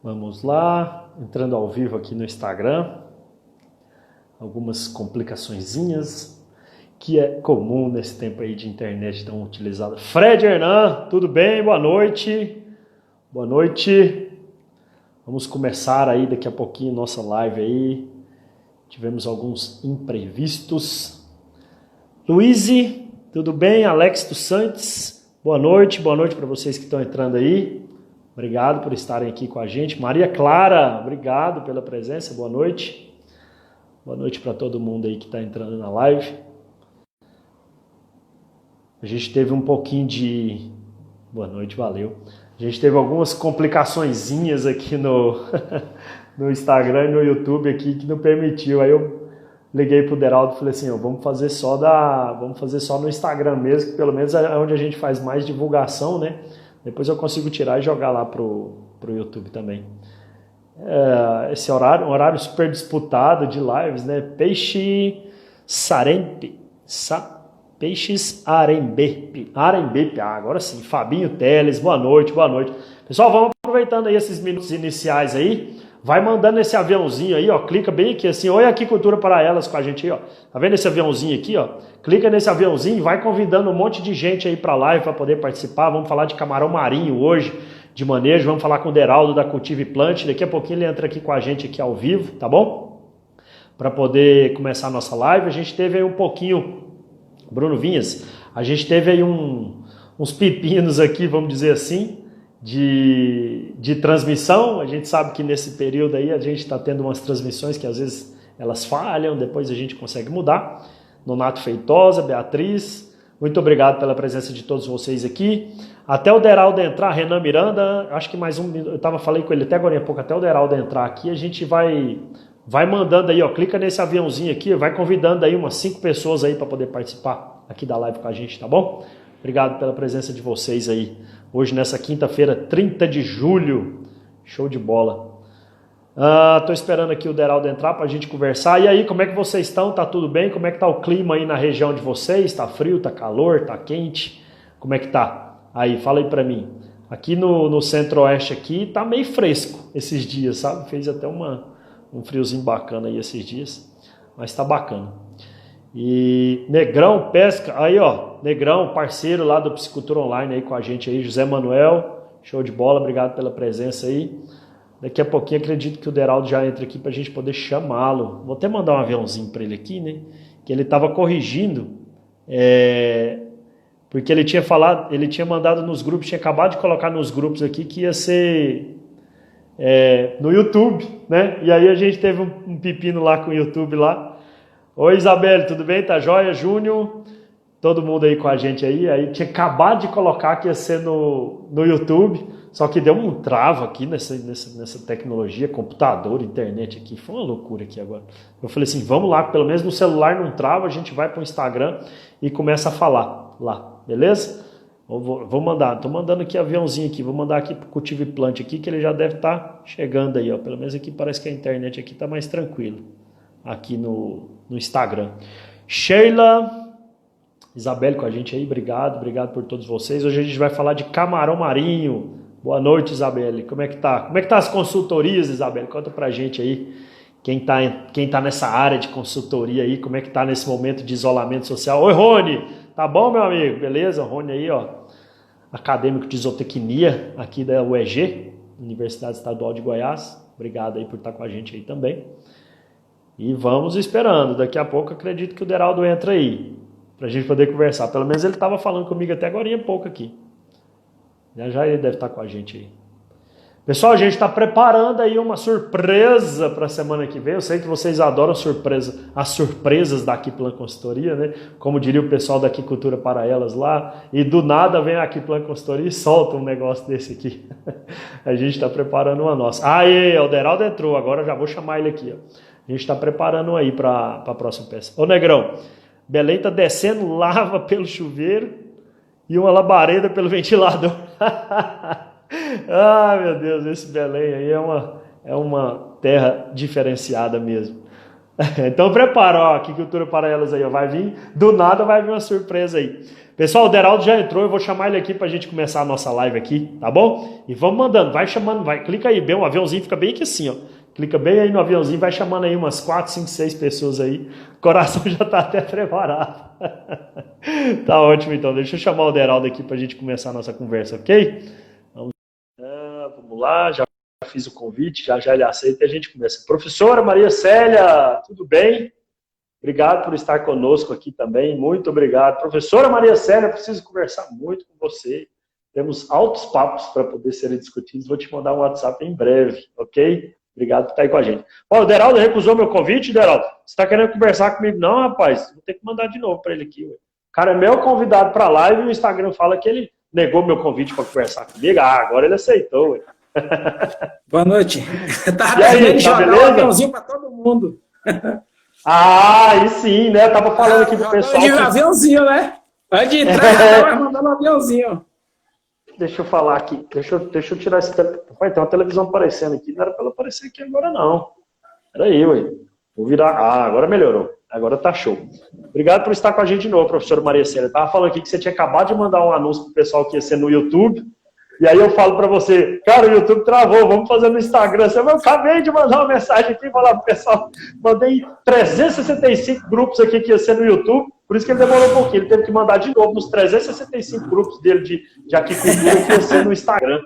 Vamos lá, entrando ao vivo aqui no Instagram. Algumas complicaçõezinhas que é comum nesse tempo aí de internet tão utilizada. Fred Hernan, tudo bem? Boa noite. Boa noite. Vamos começar aí daqui a pouquinho nossa live aí. Tivemos alguns imprevistos. Luíse, tudo bem? Alex dos Santos, boa noite para vocês que estão entrando aí. Obrigado por estarem aqui com a gente. Maria Clara, obrigado pela presença, boa noite. Boa noite para todo mundo aí que está entrando na live. A gente teve um pouquinho de... Boa noite, valeu. A gente teve algumas complicaçõezinhas aqui no Instagram e no YouTube aqui que não permitiu. Aí eu liguei pro Deraldo e falei assim, vamos fazer só no Instagram mesmo, que pelo menos é onde a gente faz mais divulgação, né? Depois eu consigo tirar e jogar lá pro YouTube também. Esse horário, um horário super disputado de lives, né? Peixes Arembepe, agora sim, Fabinho Teles, boa noite. Pessoal, vamos aproveitando aí esses minutos iniciais aí, vai mandando esse aviãozinho aí, ó, clica bem aqui assim, oi aqui Cultura para Elas com a gente aí, ó, tá vendo esse aviãozinho aqui, ó, clica nesse aviãozinho, vai convidando um monte de gente aí pra live para poder participar, vamos falar de camarão marinho hoje, de manejo, vamos falar com o Deraldo da Cultive Plant, daqui a pouquinho ele entra aqui com a gente aqui ao vivo, tá bom? Para poder começar a nossa live, a gente teve aí um pouquinho, Bruno Vinhas, a gente teve aí uns pepinos aqui, vamos dizer assim, de transmissão. A gente sabe que nesse período aí a gente está tendo umas transmissões que às vezes elas falham, depois a gente consegue mudar. Nonato Feitosa, Beatriz, muito obrigado pela presença de todos vocês aqui. Até o Deraldo entrar, Renan Miranda, acho que mais um minuto, falei com ele até agora há pouco, até o Deraldo entrar aqui, a gente vai mandando aí, ó, clica nesse aviãozinho aqui, vai convidando aí umas 5 pessoas aí para poder participar aqui da live com a gente, tá bom? Obrigado pela presença de vocês aí, hoje nessa quinta-feira, 30 de julho, show de bola. Tô esperando aqui o Deraldo entrar para a gente conversar. E aí, como é que vocês estão? Tá tudo bem? Como é que tá o clima aí na região de vocês? Tá frio, tá calor, tá quente? Como é que tá? Aí, fala aí para mim. Aqui no centro-oeste aqui tá meio fresco esses dias, sabe? Fez até um friozinho bacana aí esses dias, mas tá bacana. E Negrão Pesca, aí ó, Negrão, parceiro lá do Piscicultura Online aí com a gente aí, José Manuel, show de bola, obrigado pela presença aí. Daqui a pouquinho acredito que o Deraldo já entra aqui pra gente poder chamá-lo. Vou até mandar um aviãozinho para ele aqui, né? Que ele tava corrigindo, porque ele tinha falado, ele tinha mandado nos grupos, tinha acabado de colocar nos grupos aqui que ia ser no YouTube, né? E aí a gente teve um pepino lá com o YouTube lá. Oi Isabelle, tudo bem? Tá joia? Júnior, todo mundo aí com a gente aí tinha acabado de colocar que ia ser no YouTube, só que deu um trava aqui nessa tecnologia, computador, internet aqui, foi uma loucura aqui agora. Eu falei assim, vamos lá, pelo menos no celular não trava, a gente vai para o Instagram e começa a falar lá, beleza? Vou mandar, tô mandando aqui aviãozinho aqui, vou mandar aqui pro Cultive Plant aqui, que ele já deve estar chegando aí, ó. Pelo menos aqui parece que a internet aqui tá mais tranquilo, aqui no Instagram. Sheila, Isabelle com a gente aí, obrigado por todos vocês. Hoje a gente vai falar de camarão marinho. Boa noite, Isabelle, como é que tá? Como é que tá as consultorias, Isabelle? Conta pra gente aí, quem tá nessa área de consultoria aí, como é que tá nesse momento de isolamento social. Oi, Rony, tá bom, meu amigo? Beleza? Rony aí, ó, acadêmico de zootecnia aqui da UEG, Universidade Estadual de Goiás. Obrigado aí por estar com a gente aí também. E vamos esperando, daqui a pouco acredito que o Deraldo entra aí, pra gente poder conversar. Pelo menos ele estava falando comigo até agora há pouco aqui. Já ele deve estar com a gente aí. Pessoal, a gente está preparando aí uma surpresa para a semana que vem. Eu sei que vocês adoram as surpresas da Aquiplan Consultoria, né? Como diria o pessoal da Cultura para Elas lá. E do nada vem a Aquiplan Consultoria e solta um negócio desse aqui. A gente está preparando uma nossa. Aí, o Deraldo entrou, agora já vou chamar ele aqui, ó. A gente está preparando aí para a próxima peça. Ô Negrão, Belém está descendo lava pelo chuveiro e uma labareda pelo ventilador. Meu Deus, esse Belém aí é uma terra diferenciada mesmo. Então prepara, ó, que cultura para elas aí, ó. Vai vir, do nada vai vir uma surpresa aí. Pessoal, o Deraldo já entrou, eu vou chamar ele aqui pra gente começar a nossa live aqui, tá bom? E vamos mandando, vai chamando, vai, clica aí, bem, um aviãozinho fica bem aqui assim, ó. Clica bem aí no aviãozinho, vai chamando aí umas 4, 5, 6 pessoas aí. O coração já tá até preparado. Tá ótimo então, deixa eu chamar o Deraldo aqui pra gente começar a nossa conversa, ok? Vamos lá, já fiz o convite, já ele aceita e a gente começa. Professora Maria Célia, tudo bem? Obrigado por estar conosco aqui também, muito obrigado. Professora Maria Célia, preciso conversar muito com você. Temos altos papos para poder serem discutidos, vou te mandar um WhatsApp em breve, ok? Obrigado por estar aí com a gente. Ó, o Deraldo recusou meu convite, Deraldo? Você está querendo conversar comigo? Não, rapaz, vou ter que mandar de novo para ele aqui. Ué. O cara é meu convidado para a live e o Instagram fala que ele negou meu convite para conversar comigo. Ah, agora ele aceitou. Ué. Boa noite. E aí, tá beleza? Um aviãozinho para todo mundo. Ah, aí sim, né? Eu tava falando aqui pro pessoal. De aviãozinho, né? Antes de entrar, já tava mandando um aviãozinho. Deixa eu falar aqui. Deixa eu tirar esse telefone. Tem uma televisão aparecendo aqui. Não era pra ela aparecer aqui agora, não. Peraí, ué. Vou virar. Ah, agora melhorou. Agora tá show. Obrigado por estar com a gente de novo, professora Maria Célia. Eu tava falando aqui que você tinha acabado de mandar um anúncio pro pessoal que ia ser no YouTube. E aí eu falo para você, cara, o YouTube travou, vamos fazer no Instagram. Eu acabei de mandar uma mensagem aqui e falar pro pessoal, mandei 365 grupos aqui que ia ser no YouTube, por isso que ele demorou um pouquinho, ele teve que mandar de novo nos 365 grupos dele de aquicultura que ia ser no Instagram.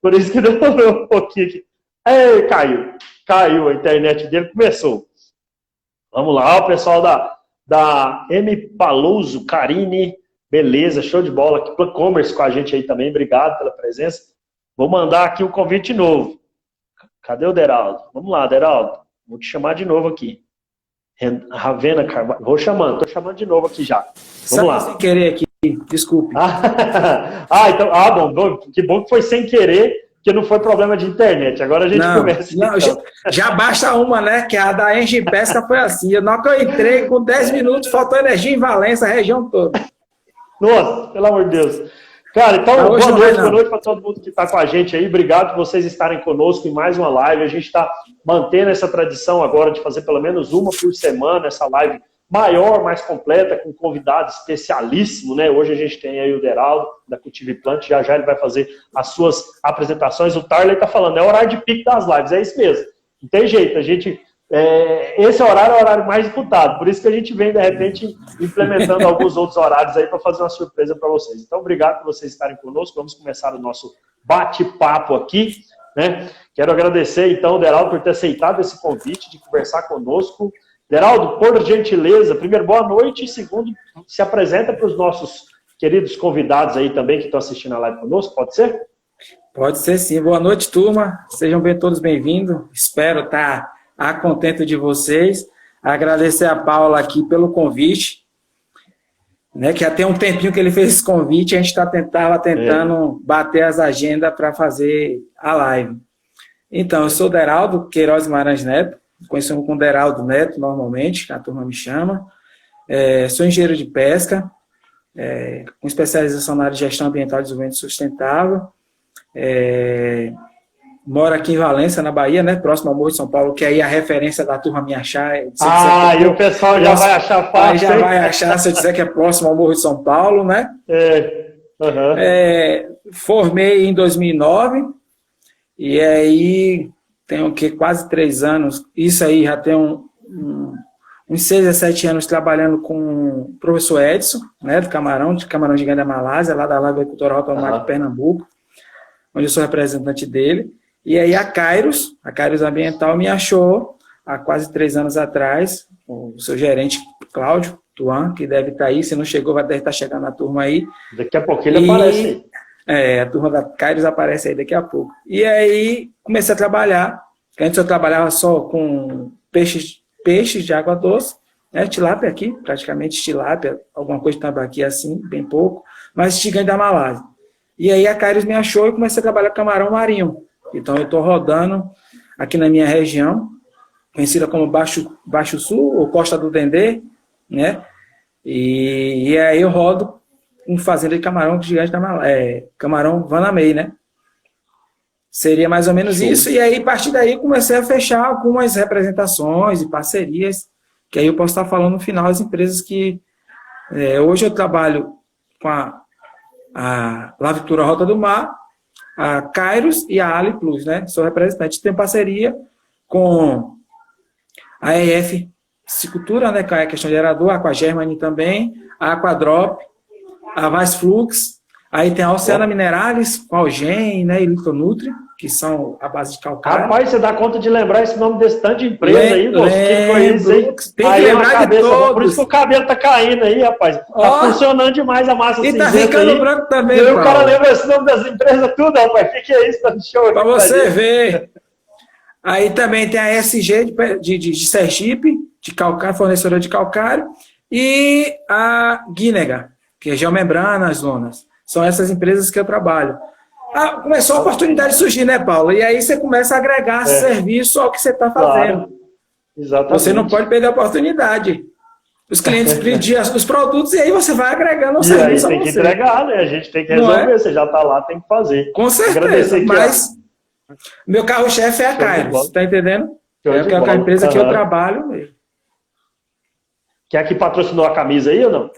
Por isso que demorou um pouquinho aqui. Ei, caiu a internet dele, começou. Vamos lá, o pessoal da M. Palouso, Karine. Beleza, show de bola. Aqui para e-commerce com a gente aí também. Obrigado pela presença. Vou mandar aqui um convite novo. Cadê o Deraldo? Vamos lá, Deraldo. Vou te chamar de novo aqui. Ravena Carvalho. Estou chamando de novo aqui já. Vamos lá. Sem querer aqui, desculpe. Então, bom, que bom que foi sem querer, que não foi problema de internet. Agora a gente começa. Não, então. já basta uma, né? Que a da Engie Pesca foi assim. Na hora que eu entrei, com 10 minutos, faltou energia em Valença, a região toda. Nossa, pelo amor de Deus. Cara, então, boa noite para todo mundo que está com a gente aí. Obrigado por vocês estarem conosco em mais uma live. A gente está mantendo essa tradição agora de fazer pelo menos uma por semana, essa live maior, mais completa, com convidado especialíssimo, né? Hoje a gente tem aí o Deraldo, da Cultive Plant, já ele vai fazer as suas apresentações. O Tarley está falando, é o horário de pico das lives, é isso mesmo. Não tem jeito, a gente... esse horário é o horário mais disputado, por isso que a gente vem, de repente, implementando alguns outros horários aí para fazer uma surpresa para vocês. Então, obrigado por vocês estarem conosco. Vamos começar o nosso bate-papo aqui, né? Quero agradecer, então, Deraldo, por ter aceitado esse convite de conversar conosco. Deraldo, por gentileza, primeiro, boa noite, e segundo, se apresenta para os nossos queridos convidados aí também que estão assistindo a live conosco, pode ser? Pode ser sim. Boa noite, turma. Sejam todos bem-vindos. Espero estar a contento de vocês. Agradecer a Paula aqui pelo convite, né, que já tem um tempinho que ele fez esse convite, a gente estava tentando bater as agendas para fazer a live. Então, eu sou Deraldo Queiroz Guimarães Neto, conhecido como Deraldo Neto, normalmente, a turma me chama. Sou engenheiro de pesca, com especialização na área de gestão ambiental e desenvolvimento sustentável. Moro aqui em Valença, na Bahia, né? Próximo ao Morro de São Paulo, que aí a referência da turma me achar. E o pessoal já vai achar fácil. Já vai achar se eu disser que é próximo ao Morro de São Paulo, né? Formei em 2009 e aí tenho quase 3 anos. Isso aí já tem uns 6 a 7 anos trabalhando com o professor Edson, né? De Camarão Gigante da Malásia, lá da Lagoa Cultural Automática de Pernambuco, onde eu sou representante dele. E aí a Kairos Ambiental me achou há quase 3 anos atrás, o seu gerente Cláudio Tuan, que deve estar aí, se não chegou, deve estar chegando na turma aí. Daqui a pouco ele aparece aí. A turma da Kairos aparece aí daqui a pouco. E aí comecei a trabalhar, antes eu trabalhava só com peixes de água doce, né, tilápia aqui, praticamente tilápia, alguma coisa de tambaqui assim, bem pouco, mas gigante da Malásia. E aí a Kairos me achou e comecei a trabalhar com camarão marinho. Então, eu estou rodando aqui na minha região, conhecida como Baixo Sul, ou Costa do Dendê, né? E aí eu rodo com fazenda de camarão gigante da camarão Vanamei, né? Seria mais ou menos isso. E aí, a partir daí, comecei a fechar algumas representações e parcerias que aí eu posso estar falando no final as empresas que... hoje eu trabalho com a Lavicultura Rota do Mar, a Kairos e a Ali Plus, né? Sou representante. Tem parceria com a EF Piscicultura, né? Que é a questão de gerador, a Aquagermany também, a Aquadrop, a Vasflux, aí tem a Oceana Minerales, com a Algem, né? E Litonutri, que são a base de calcário. Rapaz, você dá conta de lembrar esse nome desse tanto de empresa aí, moço? Que foi isso aí? Tem que lembrar de todos. Por isso que o cabelo tá caindo aí, rapaz. Tá funcionando demais a massa cinzenta. E tá ficando aí. branco também, e o cara lembra esse nome das empresas tudo, rapaz. O que é isso? Tá show. Pra você ver. Aí também tem a SG de Sergipe, de calcário, fornecedora de calcário, e a Guinega, que é geomembrana, zonas. São essas empresas que eu trabalho. Começou a oportunidade surgir, né, Paulo? E aí você começa a agregar serviço ao que você está fazendo. Claro. Exatamente. Você não pode perder a oportunidade. Os clientes pediam os produtos e aí você vai agregando o serviço. E aí tem que entregar, né? A gente tem que resolver. Você já está lá, tem que fazer. Com certeza, mas meu carro-chefe é a Kairos, tá entendendo? É a empresa que eu trabalho. Que é a que patrocinou a camisa aí ou não?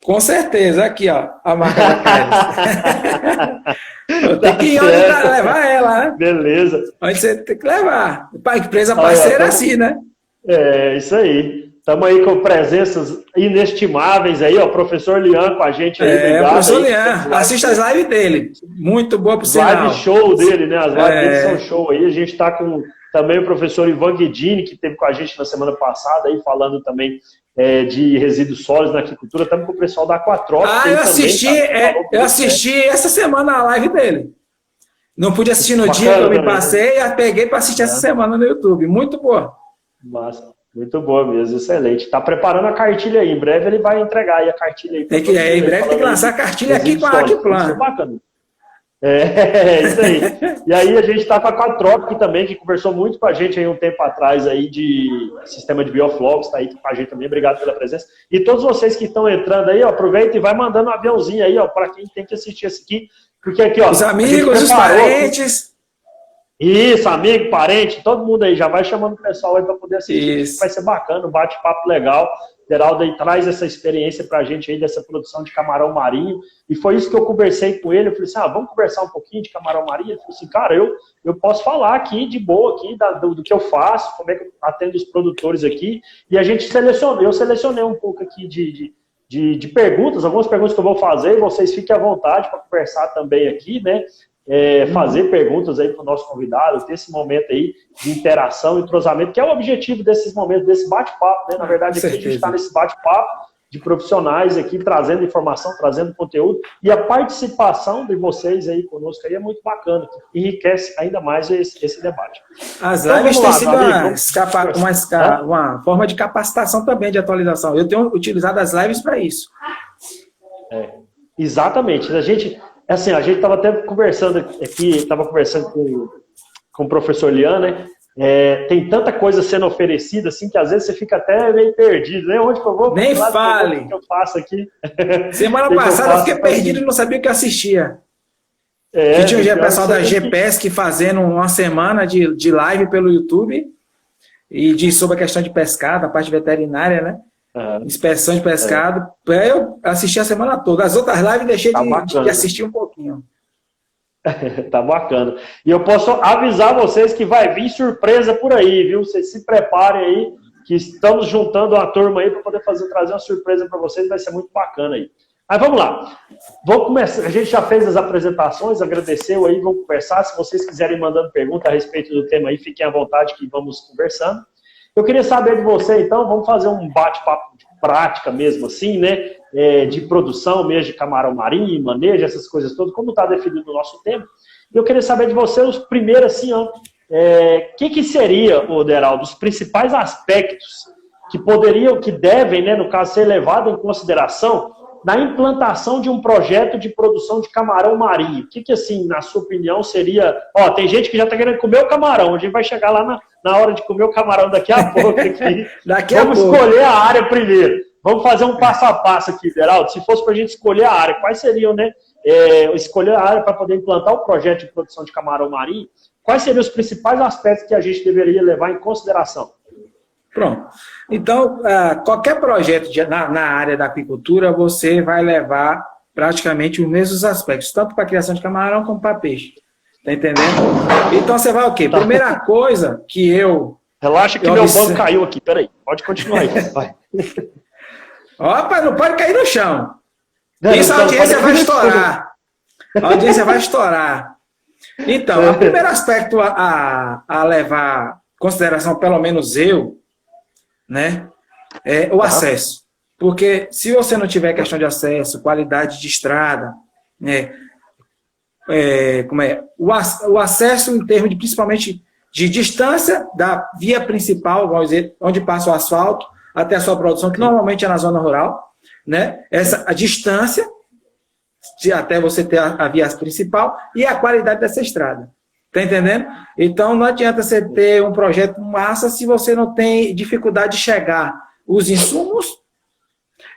Com certeza, aqui ó, a marca da Kairos. Eu tenho que ir onde levar ela, né? Beleza. Onde você tem que levar. Empresa parceira assim, né? É, isso aí. Estamos aí com presenças inestimáveis aí, ó. Professor Lian com a gente aí. Professor Lian, assista as lives dele. Muito boa pro sinal. Live show dele, né? As lives dele são show aí. A gente está com também o professor Ivan Guidini, que esteve com a gente na semana passada aí, falando também de resíduos sólidos na agricultura. Estamos com o pessoal da Aquatrop. Eu assisti essa semana a live dele. Não pude assistir no dia que eu me passei, peguei para assistir essa semana no YouTube. Muito boa. Massa. Muito boa mesmo, excelente. Está preparando a cartilha aí. Em breve ele vai entregar aí a cartilha aí. Em breve tem que lançar a cartilha aqui com a Aquiplan. Isso é bacana. Isso aí. E aí a gente está com a Aquatrop também, que conversou muito com a gente aí um tempo atrás aí de sistema de bioflux, está aí com a gente também. Obrigado pela presença. E todos vocês que estão entrando aí, ó, aproveita e vai mandando um aviãozinho aí, ó, para quem tem que assistir esse aqui. Porque aqui, ó. Os amigos, os parentes. Isso, amigo, parente, todo mundo aí, já vai chamando o pessoal aí para poder assistir. Isso. Vai ser bacana, um bate-papo legal. Geraldo aí traz essa experiência pra gente aí dessa produção de camarão marinho. E foi isso que eu conversei com ele. Eu falei assim, vamos conversar um pouquinho de camarão marinho? Ele falou assim, cara, eu posso falar aqui de boa aqui do que eu faço, como é que eu atendo os produtores aqui. E a gente eu selecionei um pouco aqui de perguntas, algumas perguntas que eu vou fazer, e vocês fiquem à vontade para conversar também aqui, né? Fazer perguntas aí para o nosso convidado, ter esse momento aí de interação e entrosamento, que é o objetivo desses momentos, desse bate-papo, né? Na verdade, aqui a gente está nesse bate-papo de profissionais aqui, trazendo informação, trazendo conteúdo, e a participação de vocês aí conosco aí é muito bacana, enriquece ainda mais esse debate. As lives têm sido uma forma de capacitação também, de atualização. Eu tenho utilizado as lives para isso. Exatamente. A gente estava até conversando aqui, estava conversando com o professor Lian, né? Tem tanta coisa sendo oferecida, assim, que às vezes você fica até meio perdido, né? Onde que eu vou? Nem fale! O que eu faço aqui? Semana passada eu fiquei perdido e não sabia o que assistia. Que tinha o pessoal da GPESC fazendo uma semana de live pelo YouTube e sobre a questão de pescado, a parte veterinária, né? Inspeção de pescado. Eu assisti a semana toda. As outras lives deixei de assistir um pouquinho. Tá bacana. E eu posso avisar vocês que vai vir surpresa por aí, viu? Vocês se preparem aí, que estamos juntando uma turma aí para poder trazer uma surpresa para vocês. Vai ser muito bacana aí. Mas vamos lá. Vamos começar. A gente já fez as apresentações, agradeceu aí, vamos conversar. Se vocês quiserem mandando pergunta a respeito do tema aí, fiquem à vontade que vamos conversando. Eu queria saber de você, então, vamos fazer um bate-papo de prática mesmo assim, né? De produção mesmo de camarão marinho, manejo, essas coisas todas, como está definido no nosso tempo. Eu queria saber de você, os primeiros, assim, que seria, Deraldo, os principais aspectos que devem, né, no caso, ser levados em consideração na implantação de um projeto de produção de camarão marinho. O que assim, na sua opinião, seria... tem gente que já está querendo comer o camarão, a gente vai chegar lá na hora de comer o camarão daqui a pouco. Aqui. Vamos escolher a área primeiro. Vamos fazer um passo a passo aqui, Deraldo. Se fosse para a gente escolher a área, quais seriam, né? Escolher a área para poder implantar o projeto de produção de camarão marinho, quais seriam os principais aspectos que a gente deveria levar em consideração? Pronto. Então, qualquer projeto na área da aquicultura, você vai levar praticamente os mesmos aspectos, tanto para a criação de camarão como para peixe. Tá entendendo? Então, você vai o quê? Primeira coisa que Relaxa que meu banco caiu aqui, peraí. Pode continuar aí, vai. Opa, não pode cair no chão. Isso a audiência vai estourar. A audiência vai estourar. Então, o primeiro aspecto a levar em consideração, pelo menos eu, né, é o acesso. Porque se você não tiver questão de acesso, qualidade de estrada, né, o acesso em termos de, principalmente, de distância da via principal, vamos dizer, onde passa o asfalto, até a sua produção, que normalmente é na zona rural, né? A distância de até você ter a via principal e a qualidade dessa estrada. Tá entendendo? Então, não adianta você ter um projeto massa se você não tem dificuldade de chegar os insumos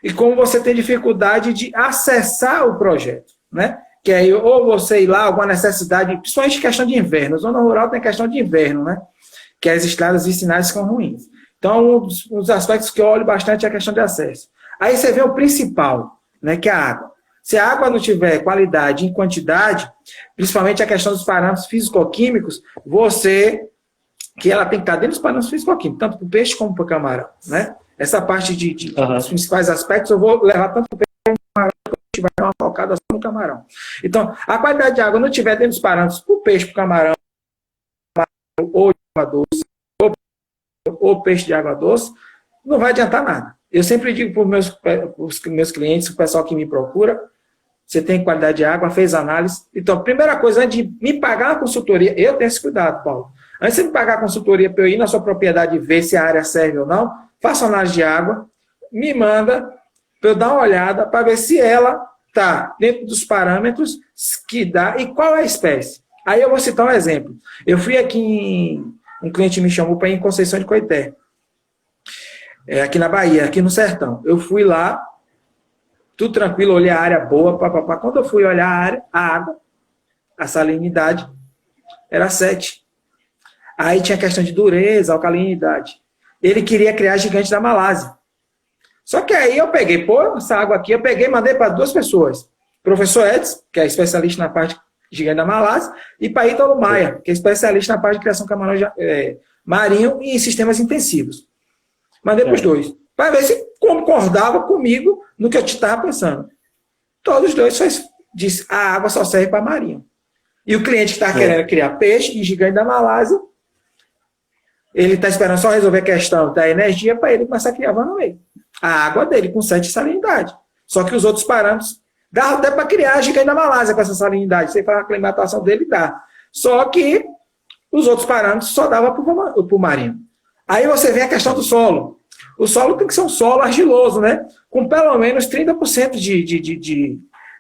e como você tem dificuldade de acessar o projeto, né? Que aí, ou você ir lá, alguma necessidade, principalmente questão de inverno. A zona rural tem questão de inverno, né? Que as estradas vicinais ficam ruins. Então, um dos aspectos que eu olho bastante é a questão de acesso. Aí você vê o principal, né? Que é a água. Se a água não tiver qualidade em quantidade, principalmente a questão dos parâmetros físico-químicos, que ela tem que estar dentro dos parâmetros físico-químicos, tanto para o peixe como para o camarão, né? Essa parte dos principais aspectos eu vou levar tanto para o peixe como para o camarão, porque a gente vai dar uma focada só no camarão. Então, a qualidade de água não tiver dentro dos parâmetros para o peixe, para o camarão, ou de água doce, ou peixe de água doce, não vai adiantar nada. Eu sempre digo para os meus clientes, o pessoal que me procura, você tem qualidade de água, fez análise. Então, primeira coisa, antes de me pagar a consultoria, eu tenho esse cuidado, Paulo. Antes de me pagar a consultoria para eu ir na sua propriedade e ver se a área serve ou não, faça análise de água, me manda para eu dar uma olhada para ver se ela está dentro dos parâmetros que dá e qual é a espécie. Aí eu vou citar um exemplo. Eu fui aqui, um cliente me chamou para ir em Conceição de Coité, aqui na Bahia, aqui no Sertão. Eu fui lá, tudo tranquilo, olhei a área boa, papapá. Quando eu fui olhar a água, a salinidade, era 7. Aí tinha questão de dureza, alcalinidade. Ele queria criar gigante da Malásia. Só que aí eu peguei, essa água aqui, eu peguei e mandei para 2 pessoas. Professor Edson, que é especialista na parte de gigante da Malásia, e para Ítalo Maia, que é especialista na parte de criação de camarão marinho e em sistemas intensivos. Mandei para os 2, para ver se concordava comigo no que eu estava pensando. Todos os 2 só disse, a água só serve para marinho. E o cliente que está querendo criar peixe e gigante da Malásia, ele está esperando só resolver a questão da energia para ele começar a criar vanameio. A água dele com 7 de salinidade. Só que os outros parâmetros, dá até para criar gigante da Malásia com essa salinidade. Você faz a aclimatação dele, dá. Só que os outros parâmetros só dava para o marinho. Aí você vê a questão do solo. O solo tem que ser um solo argiloso, né? Com pelo menos 30%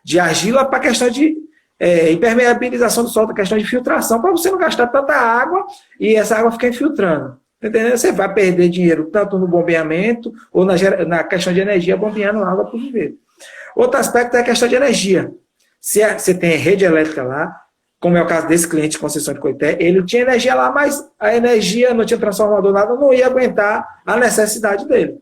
de argila para a questão de impermeabilização do solo, para a questão de filtração, para você não gastar tanta água e essa água ficar infiltrando. Entendeu? Você vai perder dinheiro tanto no bombeamento ou na questão de energia, bombeando água para o viveiro. Outro aspecto é a questão de energia. Se você tem rede elétrica lá, como é o caso desse cliente de Conceição de Coité, ele tinha energia lá, mas a energia não tinha transformador, nada, não ia aguentar a necessidade dele.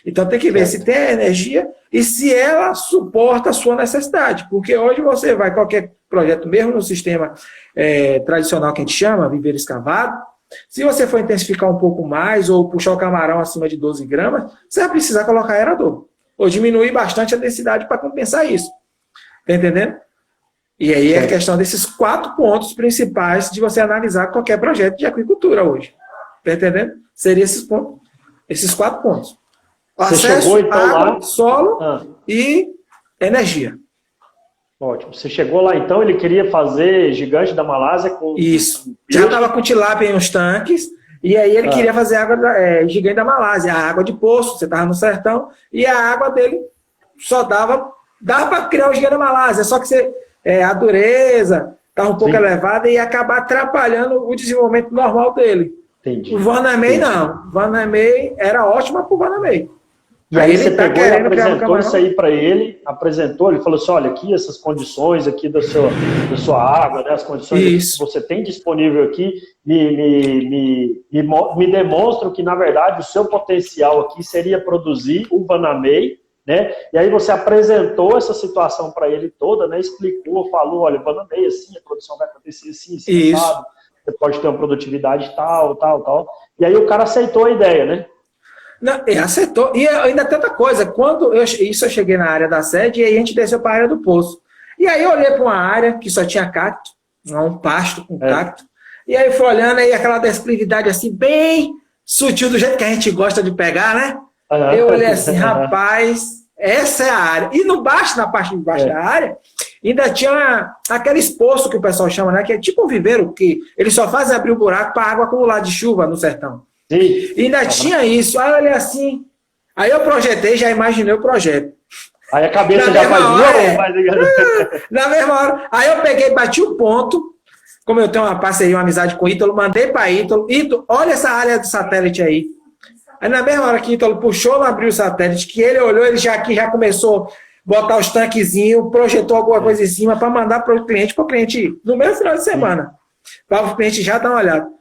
Então tem que ver se tem a energia e se ela suporta a sua necessidade. Porque hoje você vai, qualquer projeto, mesmo no sistema tradicional que a gente chama, viveiro escavado, se você for intensificar um pouco mais ou puxar o camarão acima de 12 gramas, você vai precisar colocar aerador. Ou diminuir bastante a densidade para compensar isso. Está entendendo? E aí é a questão desses 4 pontos principais de você analisar qualquer projeto de aquicultura hoje. Está entendendo? Seria esses 4 pontos. Você Acesso, chegou, então, água, lá? solo e energia. Ótimo. Você chegou lá, então, ele queria fazer gigante da Malásia com... Isso. Já estava com tilápia em uns tanques, e aí ele queria fazer água gigante da Malásia, a água de poço, você estava no sertão, e a água dele só dava para criar o gigante da Malásia, só que a dureza estava um pouco elevada e ia acabar atrapalhando o desenvolvimento normal dele. Entendi. O Vanamei não. O Vanamei era ótimo para o Vanamei. E aí você tá pegou e querendo criar um apresentou isso camarão. aí para ele, ele falou assim, olha, aqui essas condições aqui da sua água, né, as condições aqui que Isso. você tem disponível aqui, me demonstram que, na verdade, o seu potencial aqui seria produzir o Vanamei, né? E aí você apresentou essa situação para ele toda, né? Explicou, falou, olha, Vanamei assim, a produção vai acontecer assim, assim, sabe? Você pode ter uma produtividade tal, tal, tal. E aí o cara aceitou a ideia, né? Não, e acertou. E ainda tem outra coisa. Eu cheguei na área da sede e aí a gente desceu para a área do poço. E aí eu olhei para uma área que só tinha cacto, um pasto com cacto. E aí fui olhando aí aquela descritividade assim, bem sutil, do jeito que a gente gosta de pegar, né? Eu olhei assim, rapaz, essa é a área. E no baixo, na parte de baixo da área, ainda tinha aqueles poços que o pessoal chama, né? Que é tipo um viveiro, que eles só fazem abrir o buraco para a água acumular de chuva no sertão. Sim. E ainda tinha isso. Aí eu olhei assim. Aí eu projetei, já imaginei o projeto. Aí a cabeça já faz... Na mesma hora. Aí eu peguei, bati o ponto. Como eu tenho uma parceria, uma amizade com o Ítalo, mandei para Ítalo. Ítalo, olha essa área do satélite aí. Aí na mesma hora que Ítalo puxou, não abriu o satélite, que ele olhou, ele já começou a botar os tanquezinhos, projetou alguma coisa em cima para mandar para o cliente no mesmo final de semana. Para o cliente já dar uma olhada.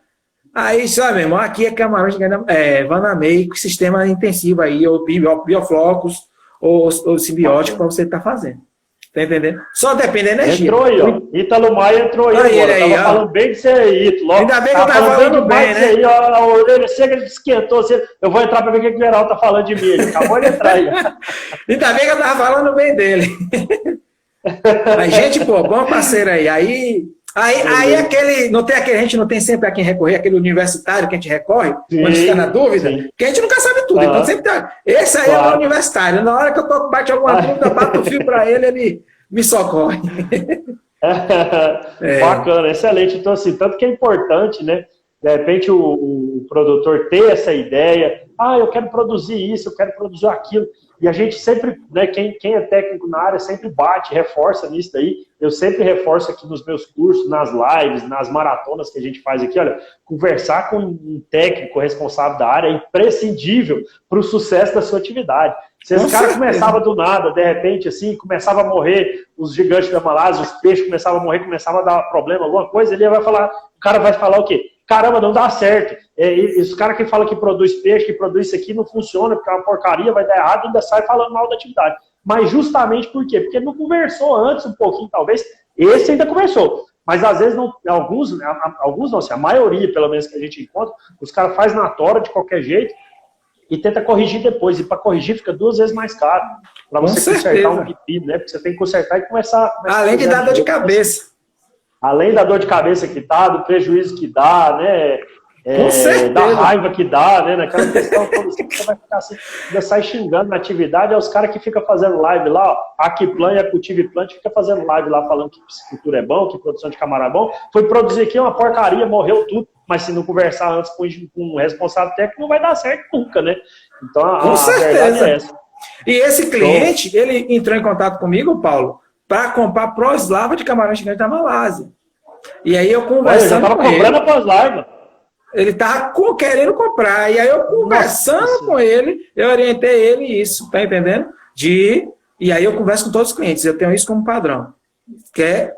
Aí, só, meu irmão, aqui é camarão de Vanamei, com sistema intensivo aí, ou bioflocos, ou simbiótico, para você estar fazendo. Tá entendendo? Só depende da energia. Entrou aí, ó. Ítalo Maia entrou aí agora. Ele aí, tava falando bem de você aí, Ítalo. Ainda bem que eu tava falando bem, né? Aí, ó, a orelha chega, ele esquentou. Eu vou entrar para ver o que o geral tá falando de mim. Ele acabou de entrar aí. Ainda bem que eu tava falando bem dele. Mas, gente, pô, bom parceiro aí. Aí aquele, não tem aquele, a gente não tem sempre a quem recorrer, aquele universitário que a gente recorre, quando fica na dúvida, porque a gente nunca sabe tudo. Então sempre tá, esse aí é o universitário. Na hora que eu bate alguma dúvida, bato o fio para ele me socorre. Bacana, excelente. Então, assim, tanto que é importante, né? De repente o produtor ter essa ideia, eu quero produzir isso, eu quero produzir aquilo. E a gente sempre, né, quem é técnico na área sempre bate, reforça nisso daí. Eu sempre reforço aqui nos meus cursos, nas lives, nas maratonas que a gente faz aqui. Olha, conversar com um técnico responsável da área é imprescindível para o sucesso da sua atividade. Se esse cara começava do nada, de repente, assim, começava a morrer os gigantes da Malásia, os peixes começavam a morrer, começava a dar problema, alguma coisa, ele vai falar, o cara vai falar o quê? Caramba, não dá certo. Os caras que falam que produz peixe, que produz isso aqui, não funciona, porque é uma porcaria, vai dar errado, ainda sai falando mal da atividade. Mas justamente por quê? Porque ele não conversou antes um pouquinho, talvez. Esse ainda conversou. Mas às vezes, não, alguns não, assim, a maioria, pelo menos, que a gente encontra, os caras fazem na tora de qualquer jeito e tenta corrigir depois. E para corrigir fica 2 vezes mais caro. Para você consertar um pepino, né? Porque você tem que consertar e começar além de dar dor de cabeça. Além da dor de cabeça que dá, do prejuízo que dá, né? Da raiva que dá, né? Naquela questão toda, você vai ficar assim, ainda sai xingando na atividade, é os caras que ficam fazendo live lá, ó, a Aquiplan e a Cultiviplant fica fazendo live lá falando que piscicultura é bom, que produção de camarão é bom. Foi produzir aqui uma porcaria, morreu tudo, mas se não conversar antes com um responsável técnico, não vai dar certo nunca, né? Então a verdade é essa. E esse cliente, ele entrou em contato comigo, Paulo, para comprar pós-larva de camarão gigante da Malásia. E aí eu conversando com ele. Eu já estava comprando a pós-larva. Ele estava querendo comprar. E aí eu conversando com ele, eu orientei ele isso, tá entendendo? E aí eu converso com todos os clientes. Eu tenho isso como padrão.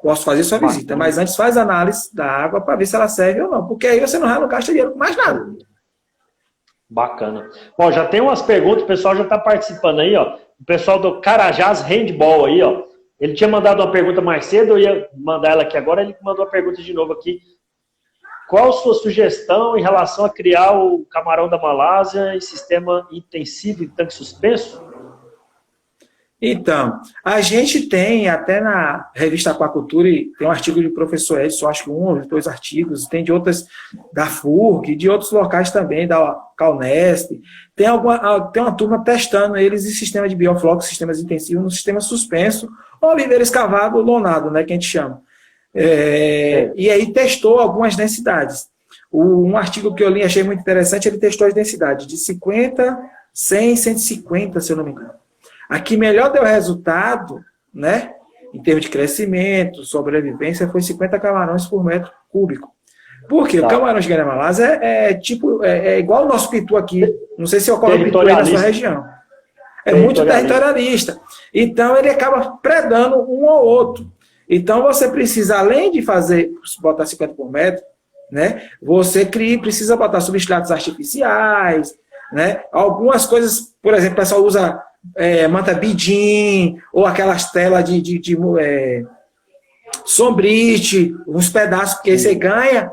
Posso fazer sua visita, mas antes faz análise da água para ver se ela serve ou não. Porque aí você não gasta dinheiro com mais nada. Bacana. Bom, já tem umas perguntas, o pessoal já está participando aí, ó. O pessoal do Carajás Handball aí, ó. Ele tinha mandado uma pergunta mais cedo, eu ia mandar ela aqui agora, ele mandou a pergunta de novo aqui. Qual a sua sugestão em relação a criar o camarão da Malásia em sistema intensivo e tanque suspenso? Então, a gente tem, até na revista Aquacultura, tem um artigo do professor Edson, acho que 1 ou 2 artigos, tem de outras, da FURG, de outros locais também, da Calnesp, tem uma turma testando eles em sistema de bioflocos, sistemas intensivos, no sistema suspenso, ou viveiro escavado, lonado, né, que a gente chama. E aí testou algumas densidades. Um artigo que eu li, achei muito interessante, ele testou as densidades de 50, 100, 150, se eu não me engano. A que melhor deu resultado, né, em termos de crescimento, sobrevivência, foi 50 camarões por metro cúbico. Porque o camarão gigante da Malásia é igual o nosso pitu aqui. Não sei se ocorre pitu aí na sua região. é muito territorialista. Então, ele acaba predando um ao outro. Então, você precisa, além de botar 50 por metro, né, você precisa botar substratos artificiais, né, algumas coisas, por exemplo, o pessoal usa manta bidim, ou aquelas telas de sombrite, uns pedaços, porque você ganha,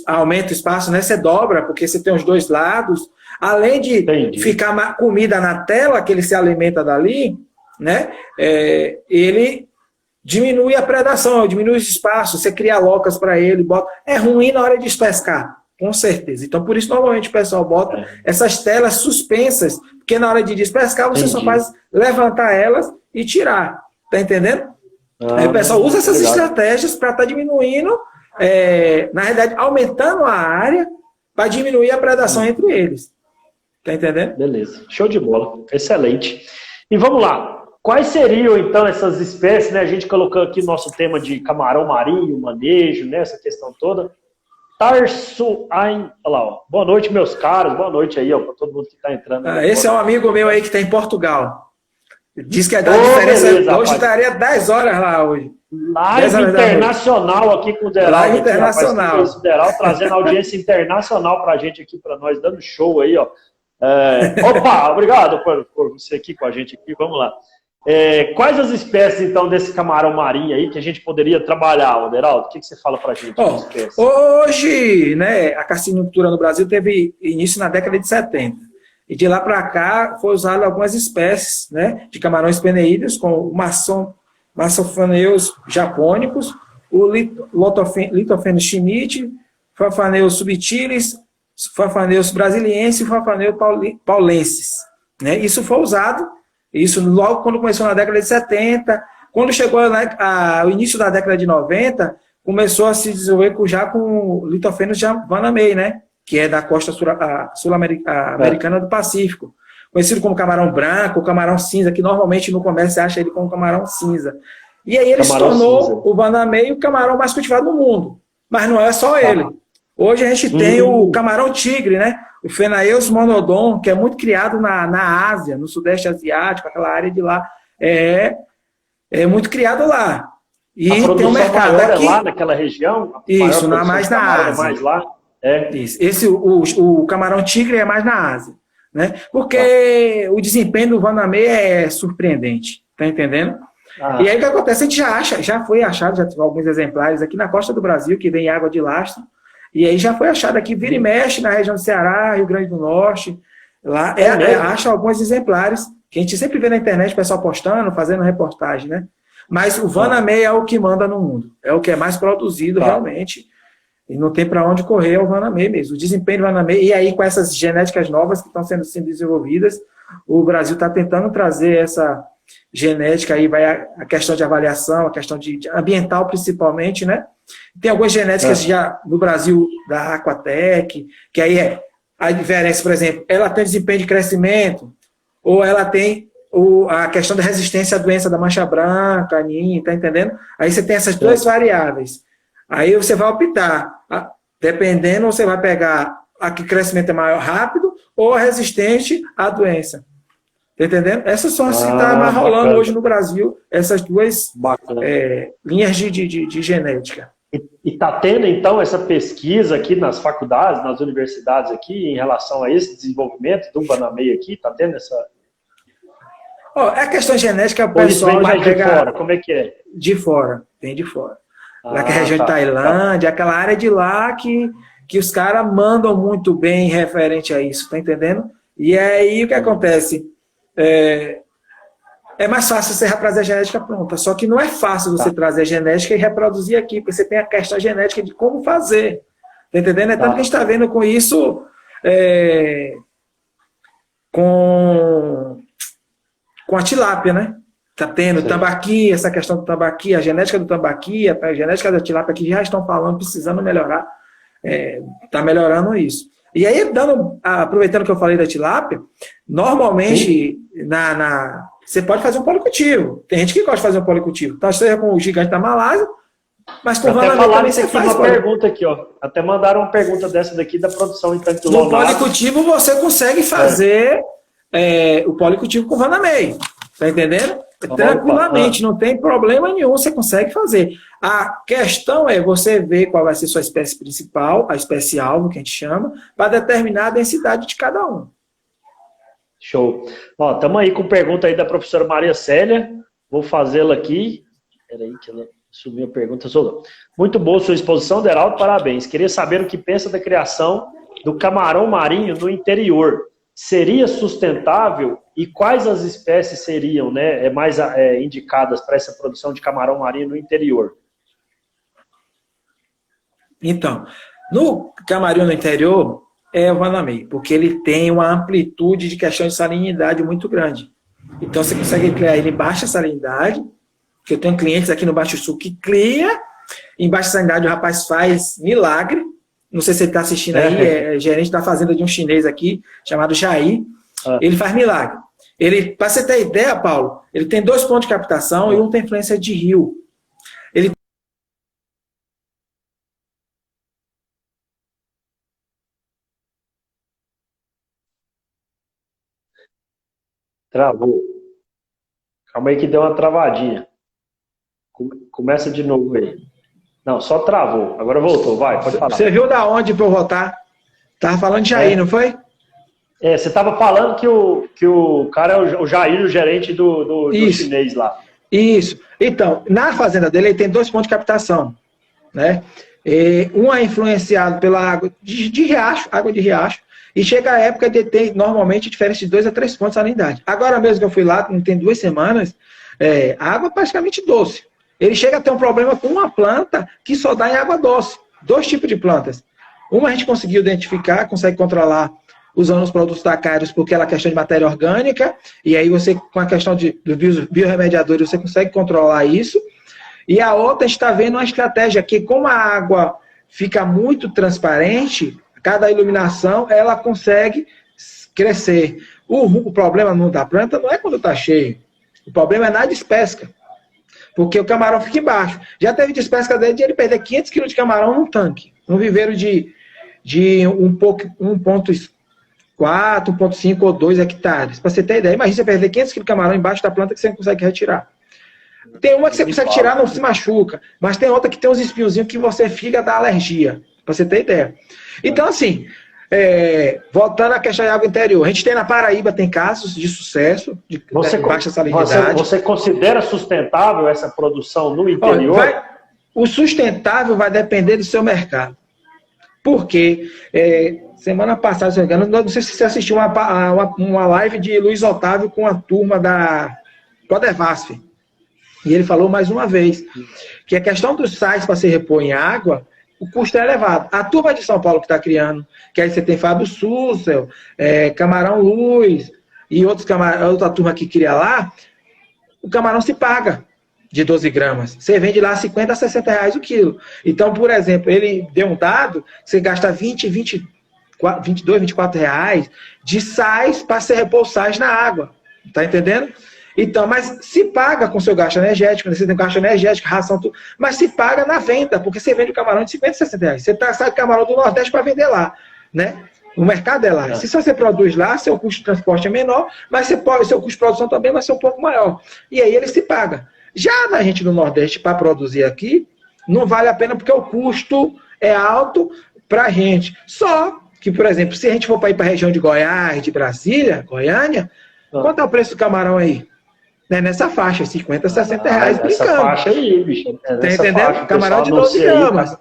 aumenta o espaço, né? Você dobra, porque você tem os dois lados. Além de ficar comida na tela, que ele se alimenta dali, né? Ele diminui a predação, diminui os espaços, você cria locas para ele, bota. É ruim na hora de pescar, com certeza. Então, por isso, normalmente, o pessoal bota essas telas suspensas, porque na hora de despescar, você só faz levantar elas e tirar. Tá entendendo? Aí o pessoal usa essas estratégias para estar diminuindo, na realidade, aumentando a área para diminuir a predação entre eles. Tá entendendo? Beleza. Show de bola. Excelente. E vamos lá. Quais seriam, então, essas espécies, né? A gente colocou aqui nosso tema de camarão marinho, manejo, né? Essa questão toda. Tarsuain. Olha lá, ó. Boa noite, meus caros. Boa noite aí, ó, para todo mundo que está entrando. Esse é um amigo meu aí que está em Portugal. Diz que é da diferença. Beleza, hoje estaria 10 horas lá hoje. Live internacional aqui com o Deral. Live internacional. O Deral trazendo audiência internacional para a gente aqui, para nós, dando show aí, ó. Opa, obrigado por você aqui com a gente aqui. Vamos lá. Quais as espécies, então, desse camarão marinho aí que a gente poderia trabalhar, Deraldo? O que você fala pra gente? Hoje, né, a carcinicultura no Brasil teve início na década de 70. E de lá para cá foi usado algumas espécies, né, de camarões peneídeos, como o Masophaneus japônicos, o Litophaneus schmidt, Phaneus subtilis, Phaneus brasiliensis e Phaneus paulensis. Né? Isso foi usado. Isso logo quando começou na década de 70, quando chegou o início da década de 90, começou a se desenvolver já com o Litophaneus vanamei, né? Que é da costa sul-americana do Pacífico. Conhecido como camarão branco, camarão cinza, que normalmente no comércio você acha ele como camarão cinza. E aí ele se tornou o vanamei o camarão mais cultivado no mundo. Mas não é só ele. Hoje a gente tem o camarão tigre, né? O Phenaeus monodon, que é muito criado na Ásia, no Sudeste Asiático, aquela área de lá, é muito criado lá. E tem um mercado aqui. Lá naquela região? Isso, mais na Ásia. Mais lá. Isso. O camarão tigre é mais na Ásia. Né? Porque o desempenho do vanamei é surpreendente. Tá entendendo? E aí o que acontece? A gente já foi achado, já tem alguns exemplares aqui na costa do Brasil, que vem água de lastro. E aí já foi achado aqui, vira e mexe, na região do Ceará, Rio Grande do Norte. Lá acha alguns exemplares, que a gente sempre vê na internet o pessoal postando, fazendo reportagem, né? Mas o vanamei é o que manda no mundo. É o que é mais produzido realmente. E não tem para onde correr, é o vanamei mesmo. O desempenho do vanamei, e aí com essas genéticas novas que estão sendo desenvolvidas, o Brasil está tentando trazer essa genética, aí vai a questão de avaliação, a questão de ambiental principalmente, né? Tem algumas genéticas já no Brasil, da Aquatec, que aí a diferença, por exemplo, ela tem desempenho de crescimento, ou ela tem a questão da resistência à doença da mancha branca, aninha, tá entendendo? Aí você tem essas duas variáveis. Aí você vai optar, dependendo, você vai pegar a que crescimento é maior rápido, ou a resistente à doença. Tá entendendo? Essas são as que estão rolando hoje no Brasil, essas duas linhas de genética. E está tendo, então, essa pesquisa aqui nas faculdades, nas universidades aqui, em relação a esse desenvolvimento do vanamei aqui? Está tendo essa... A questão genética, o pessoal já pega... de fora, como é que é? De fora, vem de fora. Lá que é a região de Tailândia, aquela área de lá que os caras mandam muito bem referente a isso, tá entendendo? E aí, o que acontece? É mais fácil você trazer a genética pronta, só que não é fácil você trazer a genética e reproduzir aqui, porque você tem a questão genética de como fazer. Tá entendendo? É tanto que a gente está vendo com isso, com a tilápia, né? Tá tendo tambaqui, essa questão do tambaqui, a genética do tambaqui, a genética da tilápia que já estão falando, precisando melhorar. Tá melhorando isso. E aí, aproveitando que eu falei da tilápia, normalmente, você pode fazer um policultivo. Tem gente que gosta de fazer um policultivo. Então, seja com o gigante da Malásia, mas com o vanamei também você faz. Uma pergunta aqui, ó. Até mandaram uma pergunta dessa daqui da produção em tanque no policultivo você consegue fazer o policultivo com Vanamei. Tá entendendo? Tranquilamente, não tem problema nenhum, você consegue fazer. A questão é você ver qual vai ser sua espécie principal, a espécie alvo, que a gente chama, para determinar a densidade de cada um. Show. Estamos aí com pergunta aí da professora Maria Célia. Vou fazê-la aqui. Espera aí que ela sumiu a pergunta. Muito boa sua exposição, Deraldo, parabéns. Queria saber o que pensa da criação do camarão marinho no interior. Seria sustentável e quais as espécies seriam, né, mais indicadas para essa produção de camarão marinho no interior? Então, no camarão no interior é o Vanamei, porque ele tem uma amplitude de questão de salinidade muito grande. Então, você consegue criar ele em baixa salinidade, que eu tenho clientes aqui no Baixo Sul que cria, em baixa salinidade o rapaz faz milagre. Não sei se ele está assistindo aí, é gerente da fazenda de um chinês aqui, chamado Jair. Ele faz milagre. Para você ter ideia, Paulo, ele tem 2 pontos de captação e um tem influência de rio. Ele Travou. Calma aí que deu uma travadinha. Começa de novo aí. Não, só travou. Agora voltou. Vai, pode falar. Você viu da onde para eu votar? Tava falando de Jair, não foi? Você estava falando que o cara é o Jair, o gerente do chinês lá. Isso. Então, na fazenda dele, ele tem 2 pontos de captação, né? Um é influenciado pela água de riacho, água de riacho, e chega a época de ter, normalmente, diferença de 2 a 3 pontos de salinidade. Agora mesmo que eu fui lá, não tem 2 semanas, a água é praticamente doce. Ele chega a ter um problema com uma planta que só dá em água doce. 2 tipos de plantas. Uma a gente conseguiu identificar, consegue controlar usando os produtos da Kairos, porque ela é questão de matéria orgânica, e aí você, com a questão dos biorremediadores, você consegue controlar isso. E a outra, a gente está vendo uma estratégia que, como a água fica muito transparente, cada iluminação, ela consegue crescer. O problema da planta não é quando está cheio, o problema é na despesca, porque o camarão fica embaixo. Já teve despesca dele de ele perder 500 kg de camarão num tanque, num viveiro de 1,4, 1,5 ou 2 hectares. Para você ter ideia, imagina você perder 500 kg de camarão embaixo da planta que você não consegue retirar. Tem uma que você consegue tirar, não se machuca, mas tem outra que tem uns espinhozinhos que você fica da alergia, para você ter ideia. Então, assim, voltando à questão de água interior, a gente tem na Paraíba, tem casos de sucesso, de baixa salinidade. Você considera sustentável essa produção no interior? Olha, o sustentável vai depender do seu mercado. Porque semana passada, se não me engano, não sei se você assistiu uma live de Luiz Otávio com a turma da Codevasf. E ele falou mais uma vez que a questão dos sais para se repor em água, o custo é elevado. A turma de São Paulo que está criando, que aí você tem Fábio Sussel, Camarão Luz e outra turma que cria lá, o camarão se paga de 12 gramas. Você vende lá 50 a 60 reais o quilo. Então, por exemplo, ele deu um dado, você gasta 22, 24 reais de sais para se repor sais na água. Tá entendendo? Então, mas se paga com seu gasto energético, você tem gasto energético, ração, tudo, mas se paga na venda, porque você vende o camarão de 50 a 60 reais. Você sai o camarão do Nordeste para vender lá, né? O mercado é lá. Se você produz lá, seu custo de transporte é menor, mas seu custo de produção também vai ser um pouco maior. E aí ele se paga. Já na gente do Nordeste, para produzir aqui, não vale a pena porque o custo é alto para a gente. Só que, por exemplo, se a gente for para ir para a região de Goiás, de Brasília, Goiânia, quanto é o preço do camarão aí? Nessa faixa, 50, 60 reais brincando. Nessa faixa aí, bicho. Tá entendendo? Camarão de 12 gramas.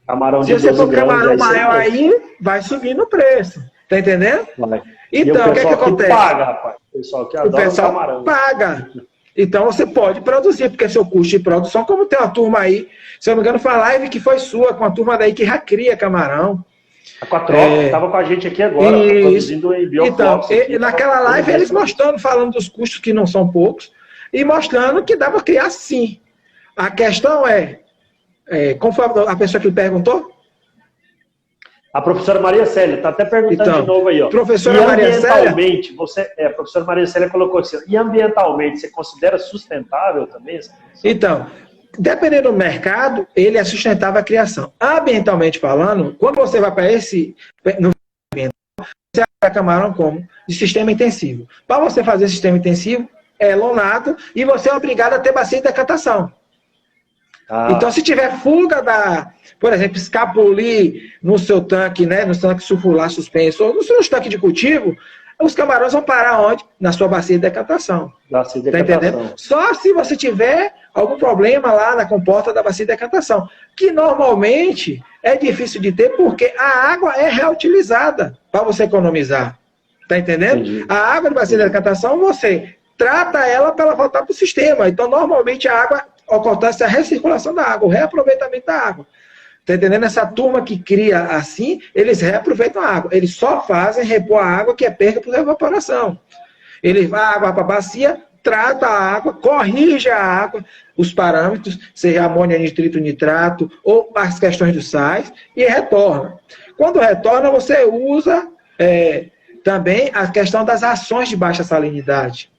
Camarão de Se você 12 for gramas, camarão maior aí, vai subir no preço. Tá entendendo? Vai. Então, o que acontece? Paga, rapaz. O pessoal que adora o camarão. Paga. Então você pode produzir, porque seu custo de produção, como tem uma turma aí, se eu não me engano, foi a live que foi sua, com a turma daí que já cria camarão. Com a troca, que estava com a gente aqui agora, produzindo em Bioflox. Então, naquela live, eles mostrando, falando dos custos que não são poucos, e mostrando que dá para criar sim. A questão como foi a pessoa que perguntou? A professora Maria Célia, está até perguntando de novo aí. Ó. Professora e Maria ambientalmente, Célia? A professora Maria Célia colocou assim, e ambientalmente, você considera sustentável também? Então, dependendo do mercado, ele é sustentável a criação. Ambientalmente falando, quando você vai para camarão como? De sistema intensivo. Para você fazer sistema intensivo, é lonado e você é obrigado a ter bacia de decantação. Então, se tiver fuga por exemplo, escapulir no seu tanque, né, no tanque sulfular suspenso, ou no seu tanque de cultivo, os camarões vão parar onde? Na sua bacia de decantação. Bacia de decantação. Tá entendendo? Só se você tiver algum problema lá na comporta da bacia de decantação, que normalmente é difícil de ter porque a água é reutilizada para você economizar. Tá entendendo? Entendi. A água de bacia de decantação, você trata ela para ela voltar para o sistema. Então, normalmente, a água acontece a recirculação da água, o reaproveitamento da água. Tá entendendo? Essa turma que cria assim, eles reaproveitam a água. Eles só fazem repor a água que é perda por evaporação. Eles vão a água para a bacia, trata a água, corrige a água, os parâmetros, seja amônia, nitrito, nitrato, ou as questões dos sais, e retorna. Quando retorna, você usa também a questão das ações de baixa salinidade.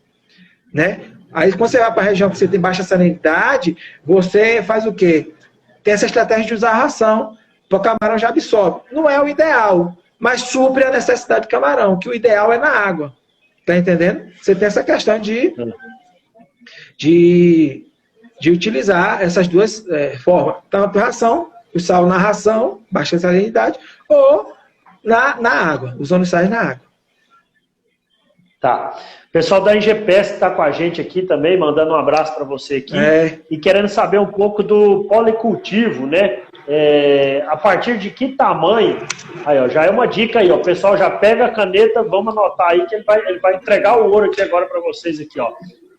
Né? Aí, quando você vai para a região que você tem baixa salinidade, você faz o quê? Tem essa estratégia de usar a ração, para o camarão já absorve. Não é o ideal, mas supre a necessidade do camarão, que o ideal é na água. Tá entendendo? Você tem essa questão de utilizar essas duas formas. Tanto ração, o sal na ração, baixa salinidade, ou na água, usando os sais na água. Tá. O pessoal da Ingepes está com a gente aqui também, mandando um abraço para você aqui. E querendo saber um pouco do policultivo, né? A partir de que tamanho? Aí, ó, já é uma dica aí, ó. O pessoal já pega a caneta, vamos anotar aí que ele vai entregar o ouro aqui agora para vocês aqui, ó.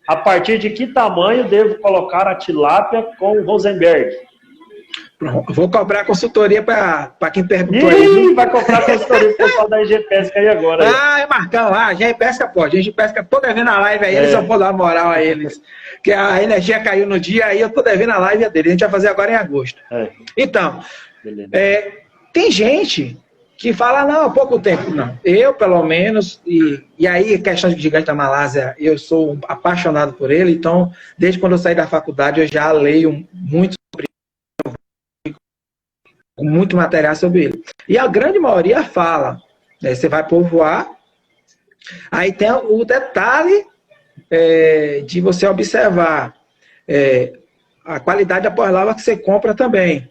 A partir de que tamanho devo colocar a tilápia com o Rosenberg? Pronto, vou cobrar consultoria para quem perguntou aí. Vai cobrar consultoria pro pessoal da EG Pesca aí agora. É Marcão, a EG Pesca pode. A EG Pesca, tô devendo a live aí, eles só vou dar moral a eles. Que a energia caiu no dia, aí eu tô devendo a live dele. A gente vai fazer agora em agosto. Então, tem gente que fala, não, há pouco tempo. Não, eu pelo menos, e aí questão de gigante da Malásia, eu sou apaixonado por ele, então, desde quando eu saí da faculdade, eu já leio muito sobre muito material sobre ele. E a grande maioria fala, né, você vai povoar, aí tem o detalhe de você observar a qualidade da pós-lava que você compra também.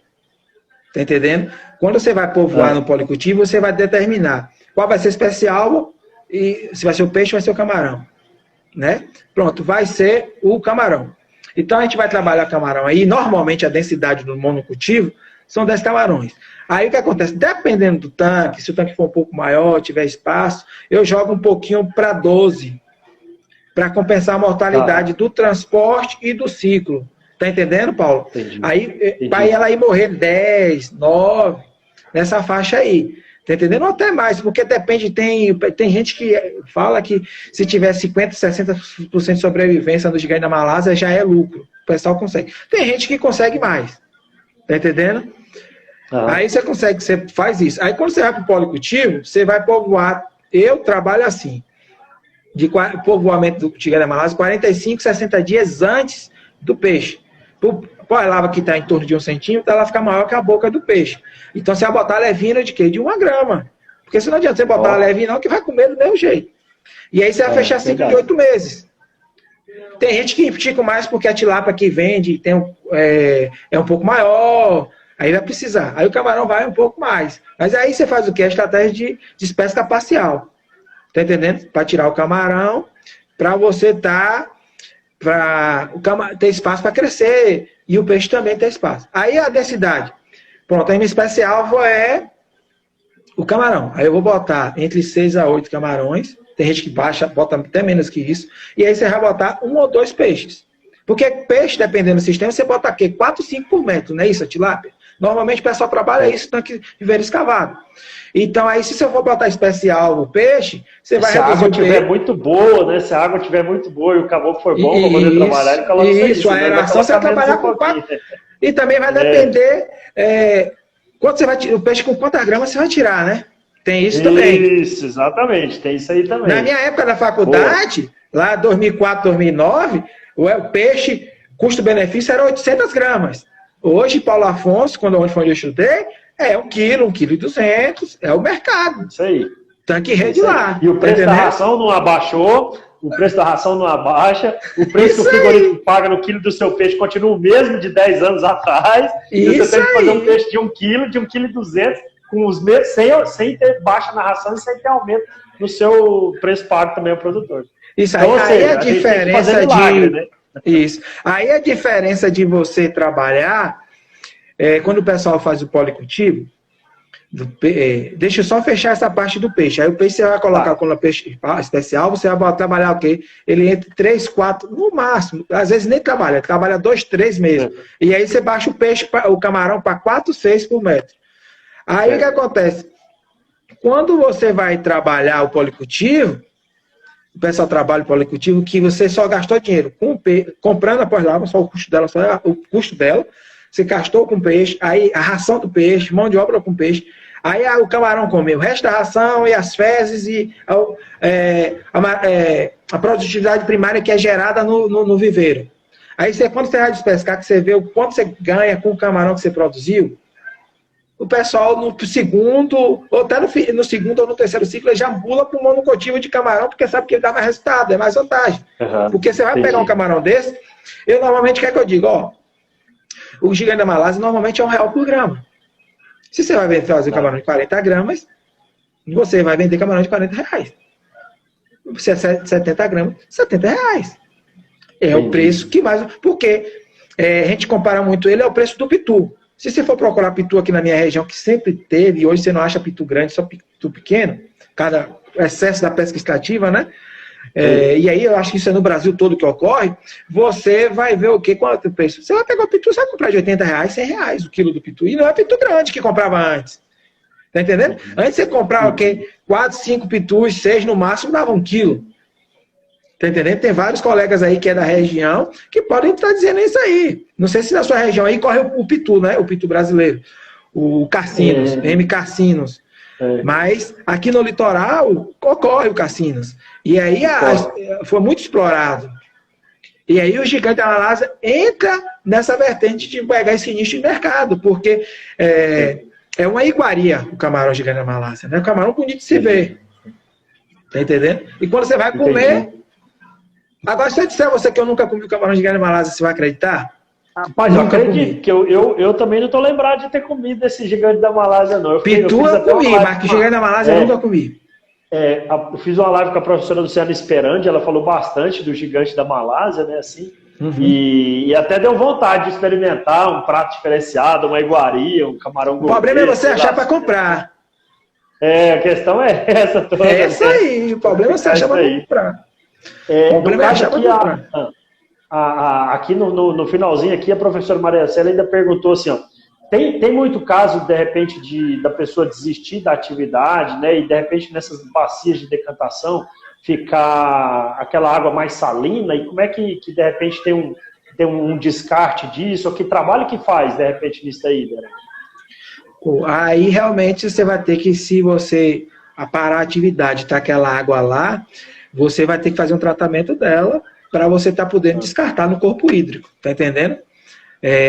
Tá entendendo? Quando você vai povoar no policultivo, você vai determinar qual vai ser especial e se vai ser o peixe ou vai ser o camarão. Né? Pronto, vai ser o camarão. Então a gente vai trabalhar camarão aí, normalmente a densidade do monocultivo são 10 camarões. Aí o que acontece? Dependendo do tanque, se o tanque for um pouco maior, tiver espaço, eu jogo um pouquinho para 12, para compensar a mortalidade do transporte e do ciclo. Tá entendendo, Paulo? Entendi. Aí vai ela ir morrer 10, 9, nessa faixa aí. Tá entendendo? Ou até mais, porque depende, tem gente que fala que se tiver 50%, 60% de sobrevivência no gigante da Malásia, já é lucro. O pessoal consegue. Tem gente que consegue mais. Tá entendendo? Aí você consegue, você faz isso. Aí quando você vai para o policultivo, você vai povoar. Eu trabalho assim, de povoamento do gigante da Malásia, 45, 60 dias antes do peixe. A lava que está em torno de 1 centímetro, ela fica maior que a boca do peixe. Então você vai botar a levina de quê? De 1 grama. Porque se não adianta você botar a levina, não, que vai comer do mesmo jeito. E aí você vai fechar ciclo de 8 meses. Tem gente que estica mais porque a tilápia que vende é um pouco maior, aí vai precisar. Aí o camarão vai um pouco mais. Mas aí você faz o quê? A estratégia de pesca parcial. Tá entendendo? Para tirar o camarão, para você ter espaço para crescer. E o peixe também tem espaço. Aí a densidade. Pronto, a minha especial é o camarão. Aí eu vou botar entre 6 a 8 camarões. Tem gente que bota até menos que isso. E aí você vai botar 1 ou 2 peixes. Porque peixe, dependendo do sistema, você bota aqui 4, 5 por metro, não é isso, a tilápia? Normalmente o pessoal trabalha isso, tanque de ver escavado. Então aí, se você for botar especial o peixe, você vai reduzir o peixe. Se a água estiver muito boa, né? Se a água estiver muito boa e o caboclo for bom para poder trabalhar, ele coloca isso. A aeração você vai trabalhar com 4. E também vai depender quanto você vai tirar, o peixe com quantas gramas você vai tirar, né? Tem isso também. Isso, exatamente. Tem isso aí também. Na minha época da faculdade, lá 2004, 2009, o peixe, custo-benefício era 800 gramas. Hoje, Paulo Afonso, onde eu estudei, é 1 quilo, 1,2 kg, é o mercado. Isso aí. Tanque rede lá. E o preço tá da ração não abaixou, o preço da ração não abaixa, o preço que o frigorífico paga no quilo do seu peixe continua o mesmo de 10 anos atrás, e você tem que fazer um peixe de 1 quilo, de 1,2 kg, com os mesmos, sem ter baixa na ração e sem ter aumento no seu preço pago também ao produtor. Isso aí, então, aí é a diferença milagre, né? Isso. Aí a diferença de você trabalhar, quando o pessoal faz o policultivo, deixa eu só fechar essa parte do peixe. Aí o peixe você vai colocar quando peixe especial, você vai trabalhar o quê? Ele entre 3, 4, no máximo. Às vezes nem trabalha 2, 3 meses. E aí você baixa o peixe, o camarão para 4, 6 por metro. Aí o que acontece? Quando você vai trabalhar o policultivo, o pessoal trabalha o policultivo, que você só gastou dinheiro comprando após lá, só o custo dela, você gastou com peixe, aí a ração do peixe, mão de obra com peixe, aí o camarão comeu o resto da ração e as fezes e a produtividade primária que é gerada no viveiro. Aí quando você vai despescar, que você vê o quanto você ganha com o camarão que você produziu, o pessoal no segundo, ou até no segundo ou no terceiro ciclo, já pula para o monocultivo de camarão, porque sabe que dá mais resultado, é mais vantagem. Porque você vai pegar um camarão desse, eu normalmente, o que é que eu digo? O gigante da Malásia normalmente é R$1 por grama. Se você vai fazer camarão de 40 gramas, você vai vender camarão de R$40. Se é 70 gramas, R$70. É o preço que mais... Porque a gente compara muito ele ao preço do pitu. Se você for procurar pitu aqui na minha região, que sempre teve, e hoje você não acha pitu grande, só pitu pequeno, cada excesso da pesca extrativa, né? E aí eu acho que isso é no Brasil todo que ocorre, você vai ver o quê? Quanto o preço? Você vai pegar o pitu, você vai comprar de R$80, R$100 o quilo do pitu. E não é pitu grande que comprava antes. Tá entendendo? Antes você comprava o quê? 4, 5 pitus, 6 no máximo, dava 1 quilo. Tá entendendo? Tem vários colegas aí que é da região que podem estar dizendo isso aí. Não sei se na sua região aí corre o pitu, né? O pitu brasileiro. O Carcinos, M. Carcinos. Mas aqui no litoral ocorre o Carcinos. E aí foi muito explorado. E aí o gigante da Malásia entra nessa vertente de pegar esse nicho de mercado, porque é uma iguaria o camarão gigante da Malásia. Né? O camarão bonito de se ver. Tá entendendo? E quando você vai comer... Agora, se eu disser a você que eu nunca comi o camarão gigante da Malásia, você vai acreditar? Rapaz, eu acredito, que eu também não estou lembrado de ter comido esse gigante da Malásia, não. Pitu eu comi, mas que gigante da Malásia eu nunca comi. Eu fiz uma live com a professora Luciana Esperandi, ela falou bastante do gigante da Malásia, né, assim, e até deu vontade de experimentar um prato diferenciado, uma iguaria, um camarão gourmet. O problema é você achar para comprar. A questão é essa toda. É essa aí, o problema é você achar para comprar. No caso aqui, no finalzinho aqui, a professora Maria Célia ainda perguntou assim, ó, tem muito caso, de repente, da pessoa desistir da atividade, né, e de repente nessas bacias de decantação ficar aquela água mais salina, e como é que de repente tem um descarte disso, ou que trabalho que faz, de repente, nisso aí, Derek? Aí realmente você vai ter que, se você parar a atividade, tá aquela água lá, você vai ter que fazer um tratamento dela para você estar podendo descartar no corpo hídrico, tá entendendo?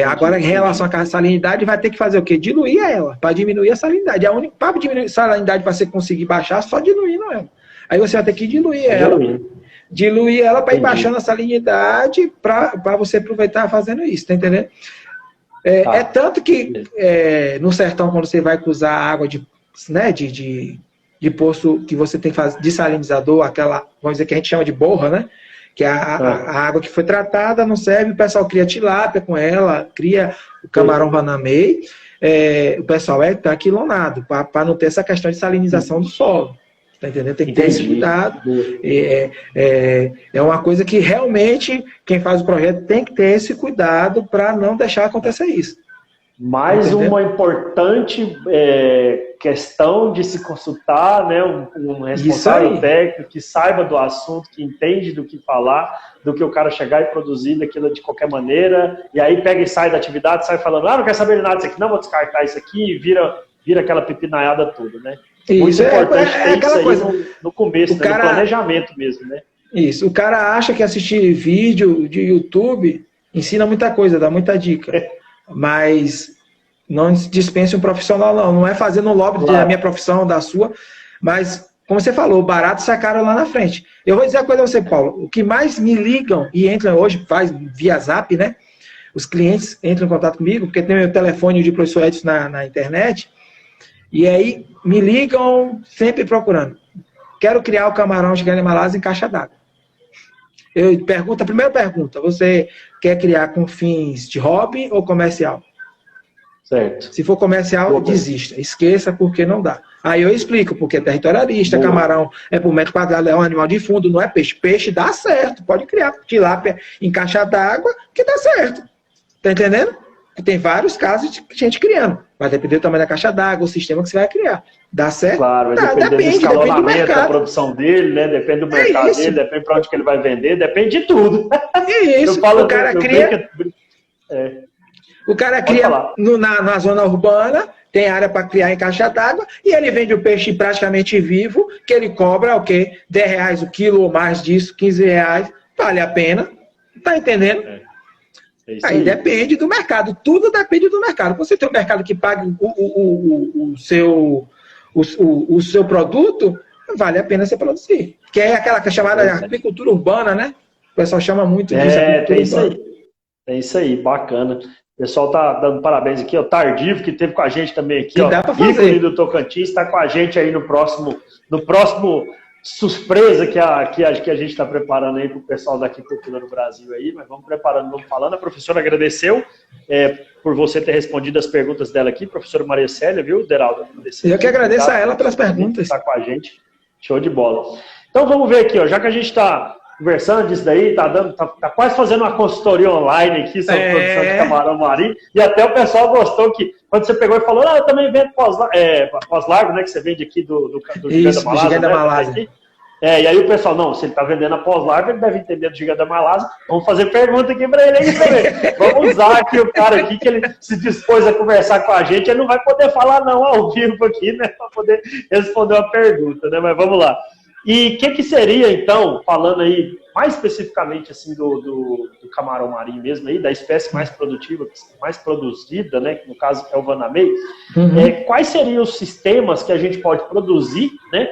Agora, em relação à salinidade, vai ter que fazer o quê? Diluir ela, para diminuir a salinidade. Para diminuir a salinidade, para você conseguir baixar, só diluindo ela. Aí você vai ter que diluir ela para ir baixando a salinidade para você aproveitar fazendo isso, tá entendendo? Tanto que no sertão, quando você vai usar água de poço, que você tem que fazer desalinizador, aquela, vamos dizer que a gente chama de borra, né? Que é a água que foi tratada, não serve, o pessoal cria tilápia com ela, cria o camarão vanamei, o pessoal tá aquilonado, para não ter essa questão de salinização do solo. Tá entendendo? Tem que ter esse cuidado. É uma coisa que realmente quem faz o projeto tem que ter esse cuidado para não deixar acontecer isso. Mais uma importante questão de se consultar, né, um responsável técnico que saiba do assunto, que entende do que falar, do que o cara chegar e produzir daquilo de qualquer maneira, e aí pega e sai da atividade, sai falando, não quero saber de nada disso aqui, não, vou descartar isso aqui, e vira aquela pepinaiada toda, né? Muito importante ter isso aí coisa, no começo, no planejamento mesmo, né? Isso, o cara acha que assistir vídeo de YouTube ensina muita coisa, dá muita dica. Mas não dispense um profissional, não. Não é fazendo um lobby da minha profissão, da sua, mas como você falou, barato sai caro lá na frente. Eu vou dizer uma coisa a você, Paulo. O que mais me ligam e entram hoje, faz via Zap, né? Os clientes entram em contato comigo, porque tem meu telefone de professor Edson na internet, e aí me ligam sempre procurando. Quero criar o camarão gigante Malásia em caixa d'água. Eu pergunto, a primeira pergunta, você quer criar com fins de hobby ou comercial? Certo. Se for comercial, desista. Esqueça, porque não dá. Aí eu explico, porque é territorialista, camarão é por metro quadrado, é um animal de fundo, não é peixe. Peixe dá certo, pode criar tilápia em caixa d'água, que dá certo. Tá entendendo? Tem vários casos de gente criando. Vai depender do tamanho da caixa d'água, o sistema que você vai criar. Dá certo? Claro, vai depender do escalonamento, da produção dele, né? Depende do mercado dele, depende para onde que ele vai vender, depende de tudo. É isso. O cara cria... O cara cria na zona urbana, tem área para criar em caixa d'água, e ele vende o peixe praticamente vivo, que ele cobra o quê? R$10 o quilo ou mais disso, R$15. Vale a pena. Tá entendendo? Aí depende do mercado. Tudo depende do mercado. Você tem um mercado que paga o seu produto, vale a pena você produzir. Que é aquela que é chamada de agricultura urbana, né? O pessoal chama muito disso. Tem isso aí. É isso aí, bacana. O pessoal tá dando parabéns aqui, o Tardivo, que esteve com a gente também aqui, ó. Ícone do Tocantins, está com a gente aí no próximo surpresa que a gente está preparando aí para o pessoal da arquitetura no Brasil aí, mas vamos preparando, vamos falando. A professora agradeceu por você ter respondido as perguntas dela aqui, professora Maria Célia, viu, Deraldo? Eu que agradeço a ela pelas perguntas. Está com a gente, show de bola. Então vamos ver aqui, ó, já que a gente está conversando disso daí, tá quase fazendo uma consultoria online aqui sobre produção de camarão marinho, e até o pessoal gostou que, quando você pegou e falou, eu também vendo pós-largo, né, que você vende aqui do Gigante da Malásia. E aí o pessoal, não, se ele tá vendendo a pós-largo, ele deve entender do Gigante da Malásia, vamos fazer pergunta aqui para ele aí também. Vamos usar aqui o cara aqui, que ele se dispôs a conversar com a gente, ele não vai poder falar não ao vivo aqui, né, para poder responder uma pergunta, né, mas vamos lá. E o que seria, então, falando aí mais especificamente assim, do camarão marinho mesmo, aí, da espécie mais produtiva, mais produzida, né, que no caso é o Vanamei, quais seriam os sistemas que a gente pode produzir, né,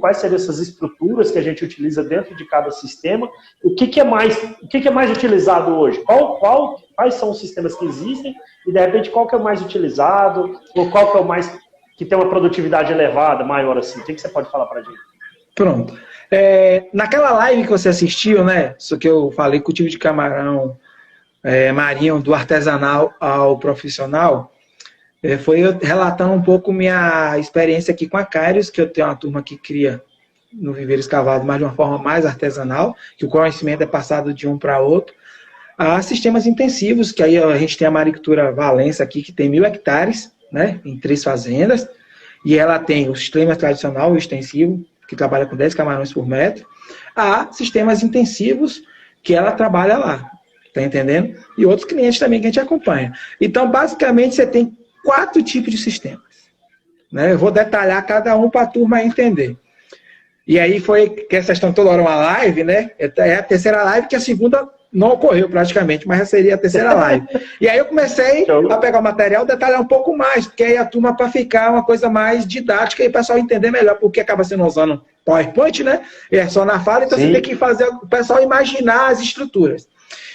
quais seriam essas estruturas que a gente utiliza dentro de cada sistema, o que é mais utilizado hoje? Quais são os sistemas que existem e, de repente, qual que é o mais utilizado, ou qual que é o mais que tem uma produtividade elevada, maior assim? O que você pode falar para a gente? Pronto. Naquela live que você assistiu, né? Isso que eu falei, cultivo de camarão marinho, do artesanal ao profissional, foi eu relatando um pouco minha experiência aqui com a Kairos, que eu tenho uma turma que cria no viveiro escavado, mas de uma forma mais artesanal, que o conhecimento é passado de um para outro, a sistemas intensivos, que aí a gente tem a Maricultura Valença aqui, que tem 1.000 hectares, né? Em 3 fazendas, e ela tem o sistema tradicional e o extensivo, que trabalha com 10 camarões por metro, a sistemas intensivos que ela trabalha lá, tá entendendo? E outros clientes também que a gente acompanha. Então, basicamente, você tem 4 tipos de sistemas, né? Eu vou detalhar cada um para a turma entender. E aí foi que vocês estão toda hora uma live, né? É a terceira live, que a segunda não ocorreu praticamente, mas já seria a terceira live. E aí eu comecei a pegar o material, detalhar um pouco mais, porque aí a turma, para ficar uma coisa mais didática e o pessoal entender melhor, porque acaba sendo usando PowerPoint, né? É só na fala, então você tem que fazer o pessoal imaginar as estruturas.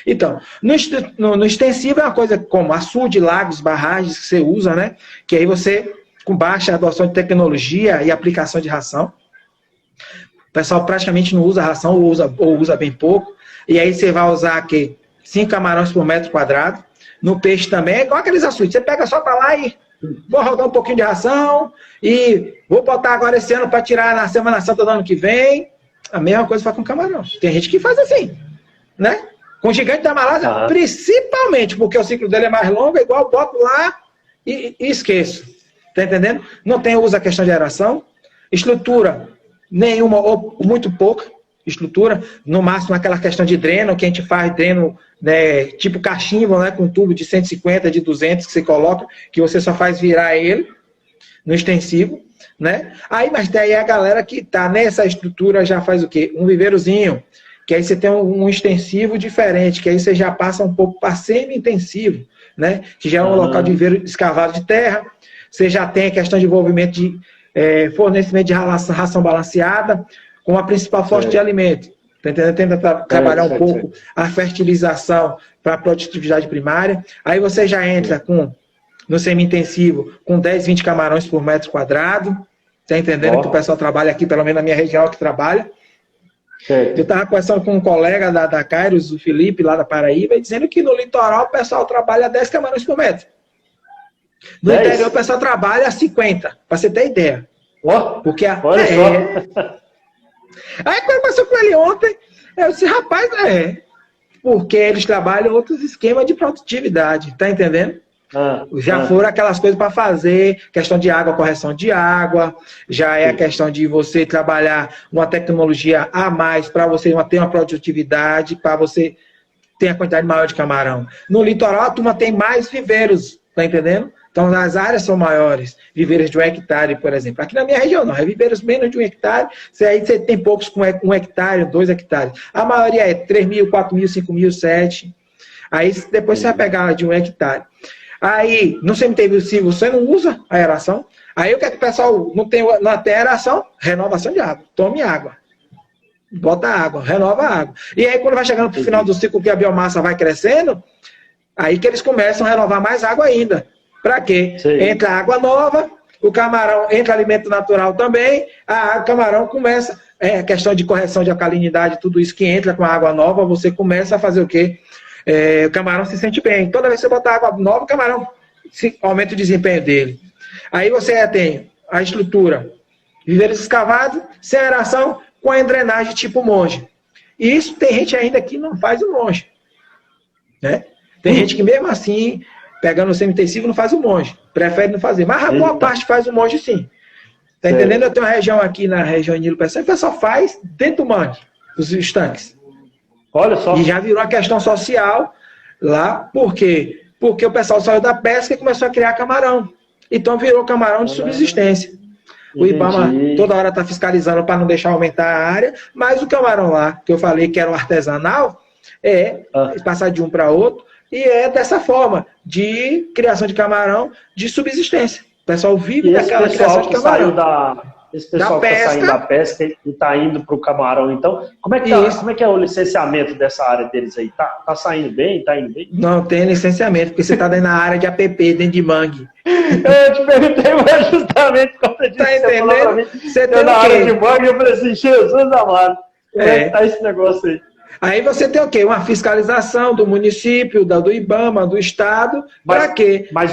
Então, no extensivo é uma coisa como açude, lagos, barragens que você usa, né? Que aí você, com baixa adoção de tecnologia e aplicação de ração, o pessoal praticamente não usa ração ou usa bem pouco. E aí você vai usar aqui 5 camarões por metro quadrado. No peixe também, é igual aqueles açudes. Você pega só para lá e vou rodar um pouquinho de ração e vou botar agora esse ano para tirar na Semana Santa do ano que vem. A mesma coisa faz com camarão. Tem gente que faz assim, né? Com o Gigante da Malásia, principalmente, porque o ciclo dele é mais longo, é igual eu boto lá e esqueço. Tá entendendo? Não usa a questão de aeração. Estrutura nenhuma ou muito pouca. Estrutura, no máximo aquela questão de dreno, que a gente faz dreno, né, tipo cachimbo, né, com tubo de 150, de 200 que você coloca, que você só faz virar ele no extensivo, né? Aí, mas daí a galera que tá nessa estrutura já faz o quê? Um viveirozinho, que aí você tem um extensivo diferente, que aí você já passa um pouco para semi-intensivo, né? Que já é um local de viveiro escavado de terra, você já tem a questão de envolvimento de fornecimento de ração balanceada, com a principal fonte de alimento. Tá entendendo? Tenta trabalhar um pouco a fertilização para a produtividade primária. Aí você já entra no semi-intensivo com 10, 20 camarões por metro quadrado. Tá entendendo? Que o pessoal trabalha aqui, pelo menos na minha região que trabalha. Eu estava conversando com um colega da Kairos, o Felipe, lá da Paraíba, dizendo que no litoral o pessoal trabalha 10 camarões por metro. No interior o pessoal trabalha 50, para você ter ideia. Porque olha só. Aí quando eu conversei com ele ontem, eu disse, rapaz, porque eles trabalham outros esquemas de produtividade, tá entendendo? Já foram aquelas coisas para fazer, questão de água, correção de água, já é a questão de você trabalhar uma tecnologia a mais para você ter uma produtividade, para você ter a quantidade maior de camarão. No litoral, a turma tem mais viveiros, tá entendendo? Então, as áreas são maiores, viveiros de 1 hectare, por exemplo. Aqui na minha região, não, é viveiros menos de 1 hectare, aí você tem poucos com 1 hectare, 2 hectares. A maioria é 3 mil, 4 mil, 5 mil, 7. Aí, depois você vai pegar de 1 hectare. Aí, no cemitério, se você não usa a aeração, aí o que é que o pessoal não tem aeração? Renovação de água. Tome água. Bota água, renova a água. E aí, quando vai chegando para o final do ciclo, que a biomassa vai crescendo, aí que eles começam a renovar mais água ainda. Para quê? Sim. Entra água nova, o camarão entra alimento natural também, o camarão começa, questão de correção de alcalinidade, tudo isso que entra com a água nova, você começa a fazer o quê? O camarão se sente bem. Toda vez que você botar água nova, o camarão aumenta o desempenho dele. Aí você tem a estrutura, viveiros escavados, sem aeração, com a drenagem tipo monge. E isso tem gente ainda que não faz o monge. Né? Tem gente que mesmo assim, pegando o semi-intensivo, não faz o monge. Prefere não fazer. Mas a boa parte faz o monge sim. Tá entendendo? Eu tenho uma região aqui na região Nilo Peçanha, que o pessoal faz dentro do mangue, os estanques. Olha só. E já virou uma questão social lá. Por quê? Porque o pessoal saiu da pesca e começou a criar camarão. Então virou camarão de subsistência. O IBAMA toda hora está fiscalizando para não deixar aumentar a área, mas o camarão lá, que eu falei que era o artesanal, passar de um para outro, e é dessa forma, de criação de camarão de subsistência. O pessoal vive daquela criação de camarão. Esse pessoal que está saindo da pesca e está indo para o camarão, então, como é que é o licenciamento dessa área deles aí? Tá saindo bem? Tá indo bem? Não tem licenciamento, porque você está dentro da área de APP, dentro de mangue. Eu te perguntei, mas justamente quando você disse, tá entendendo? Você tem na área de mangue, eu falei assim, Jesus amado, como é que tá esse negócio aí? Aí você tem o quê? Uma fiscalização do município, do IBAMA, do Estado. Para quê? Mas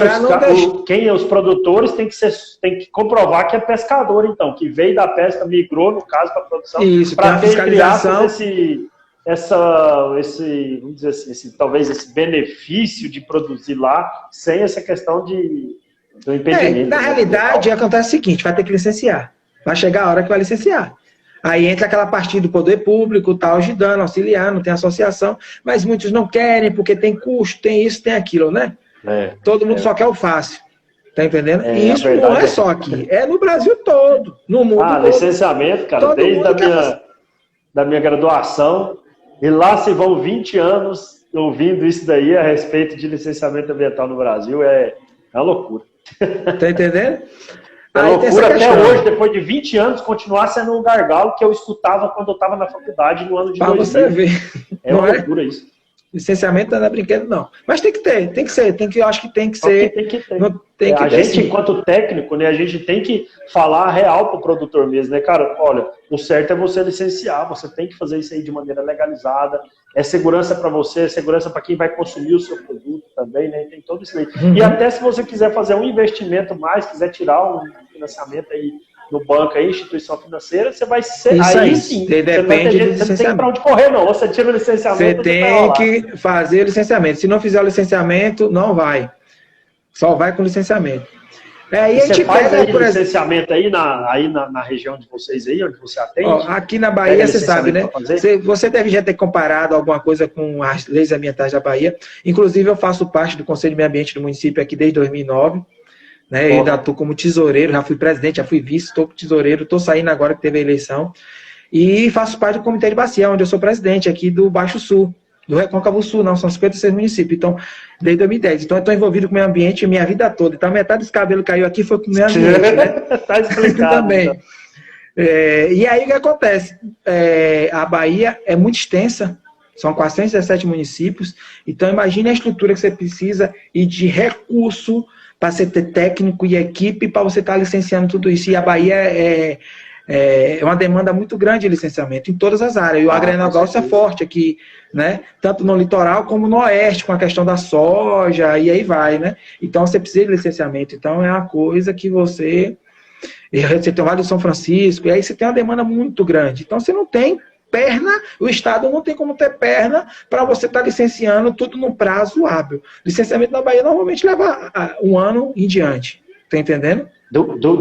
os produtores têm que comprovar que é pescador, então, que veio da pesca, migrou, no caso, para a produção. Isso, para fiscalização. Vamos dizer assim, talvez esse benefício de produzir lá, sem essa questão do impedimento. Na realidade, acontece o seguinte, vai ter que licenciar. Vai chegar a hora que vai licenciar. Aí entra aquela parte do poder público, tá ajudando, auxiliando, tem associação, mas muitos não querem porque tem custo, tem isso, tem aquilo, né? Todo mundo só quer o fácil, tá entendendo? E isso não é só aqui, é no Brasil todo, no mundo todo. Licenciamento, cara, desde da minha graduação, e lá se vão 20 anos ouvindo isso daí a respeito de licenciamento ambiental no Brasil, é uma loucura. Tá entendendo? É loucura até hoje, depois de 20 anos, continuar sendo um gargalo que eu escutava quando eu estava na faculdade no ano de 2000. Você ver. É uma loucura isso. Licenciamento não é brinquedo, não. Mas tem que ter, eu acho que tem que ser. Tem que ter. A gente, enquanto técnico, né, a gente tem que falar real para o produtor mesmo, né, cara? Olha, o certo é você licenciar, você tem que fazer isso aí de maneira legalizada. É segurança para você, é segurança para quem vai consumir o seu produto também, né? Tem todo isso aí. E até se você quiser fazer um investimento mais, quiser tirar um financiamento aí no banco, aí, instituição financeira, você vai ser. Isso aí sim. Depende do licenciamento. Você não tem para onde correr, não. Você tira o licenciamento. Você tem que fazer o licenciamento. Se não fizer o licenciamento, não vai. Só vai com licenciamento. E você faz aí licenciamento aí na região de vocês aí, onde você atende? Aqui na Bahia, você sabe, né? Você deve já ter comparado alguma coisa com as leis ambientais da Bahia. Inclusive, eu faço parte do Conselho de Meio Ambiente do município aqui desde 2009. Né? Eu ainda estou como tesoureiro, já fui presidente, já fui vice, estou tesoureiro, estou saindo agora que teve a eleição. E faço parte do Comitê de Bacia, onde eu sou presidente aqui do Baixo Sul. do Recôncavo Sul, não, são 56 municípios, então, desde 2010. Então, eu estou envolvido com o meio ambiente minha vida toda. Então, metade desse cabelo que caiu aqui foi com o meio ambiente, né? Tá explicado. Também. Então. E aí, o que acontece? A Bahia é muito extensa, são 417 municípios, então, imagine a estrutura que você precisa e de recurso para você ter técnico e equipe para você estar licenciando tudo isso. E a Bahia é uma demanda muito grande de licenciamento em todas as áreas. E o agronegócio é forte aqui, né? Tanto no litoral como no oeste, com a questão da soja, e aí vai, né? Então, você precisa de licenciamento. Então, é uma coisa que você tem o Vale do São Francisco, e aí você tem uma demanda muito grande. Então, você não tem perna, o Estado não tem como ter perna para você estar licenciando tudo no prazo hábil. Licenciamento na Bahia normalmente leva 1 ano em diante. Tá entendendo?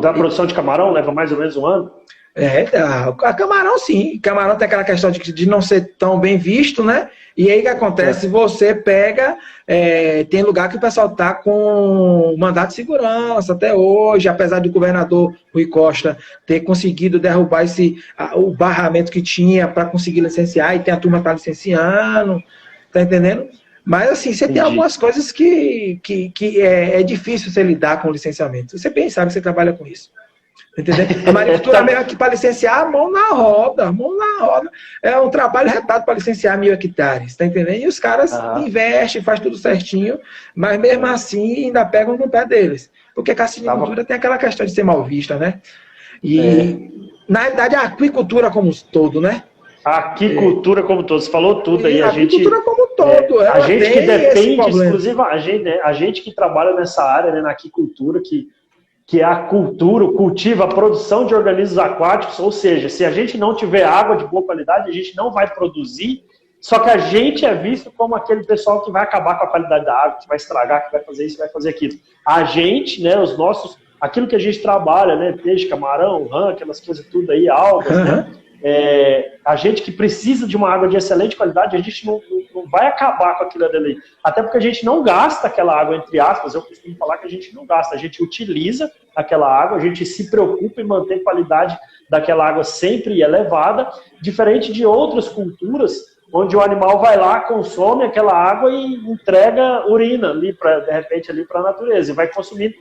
Da produção de camarão leva mais ou menos 1 ano? A camarão sim. Camarão tem aquela questão de não ser tão bem visto, né? E aí o que acontece? Você pega, tem lugar que o pessoal tá com mandato de segurança até hoje, apesar do governador Rui Costa ter conseguido derrubar o barramento que tinha para conseguir licenciar, e tem a turma que tá licenciando, tá entendendo? Mas assim, você tem algumas coisas que é difícil você lidar com o licenciamento. Você bem sabe que você trabalha com isso. Entendeu? A maricultura mesmo aqui para licenciar, mão na roda. É um trabalho retado para licenciar 1.000 hectares, tá entendendo? E os caras investem, faz tudo certinho, mas mesmo assim ainda pegam no pé deles. Porque a cassinicultura tem aquela questão de ser mal vista, né? E na realidade a aquicultura como um todo, né? A aquicultura como todo, você falou tudo aí. A aquicultura como um todo. A gente que depende exclusivamente, a gente que trabalha nessa área, né, na aquicultura, que é a cultura, o cultivo, a produção de organismos aquáticos, ou seja, se a gente não tiver água de boa qualidade, a gente não vai produzir, só que a gente é visto como aquele pessoal que vai acabar com a qualidade da água, que vai estragar, que vai fazer isso, vai fazer aquilo. A gente, né, aquilo que a gente trabalha, né, peixe, camarão, rã, aquelas coisas tudo aí, algas, né, a gente que precisa de uma água de excelente qualidade, a gente não vai acabar com aquilo ali. Até porque a gente não gasta aquela água, entre aspas, eu costumo falar que a gente não gasta, a gente utiliza aquela água, a gente se preocupa em manter a qualidade daquela água sempre elevada, diferente de outras culturas, onde o animal vai lá, consome aquela água e entrega urina ali, de repente, ali para a natureza, e vai consumindo,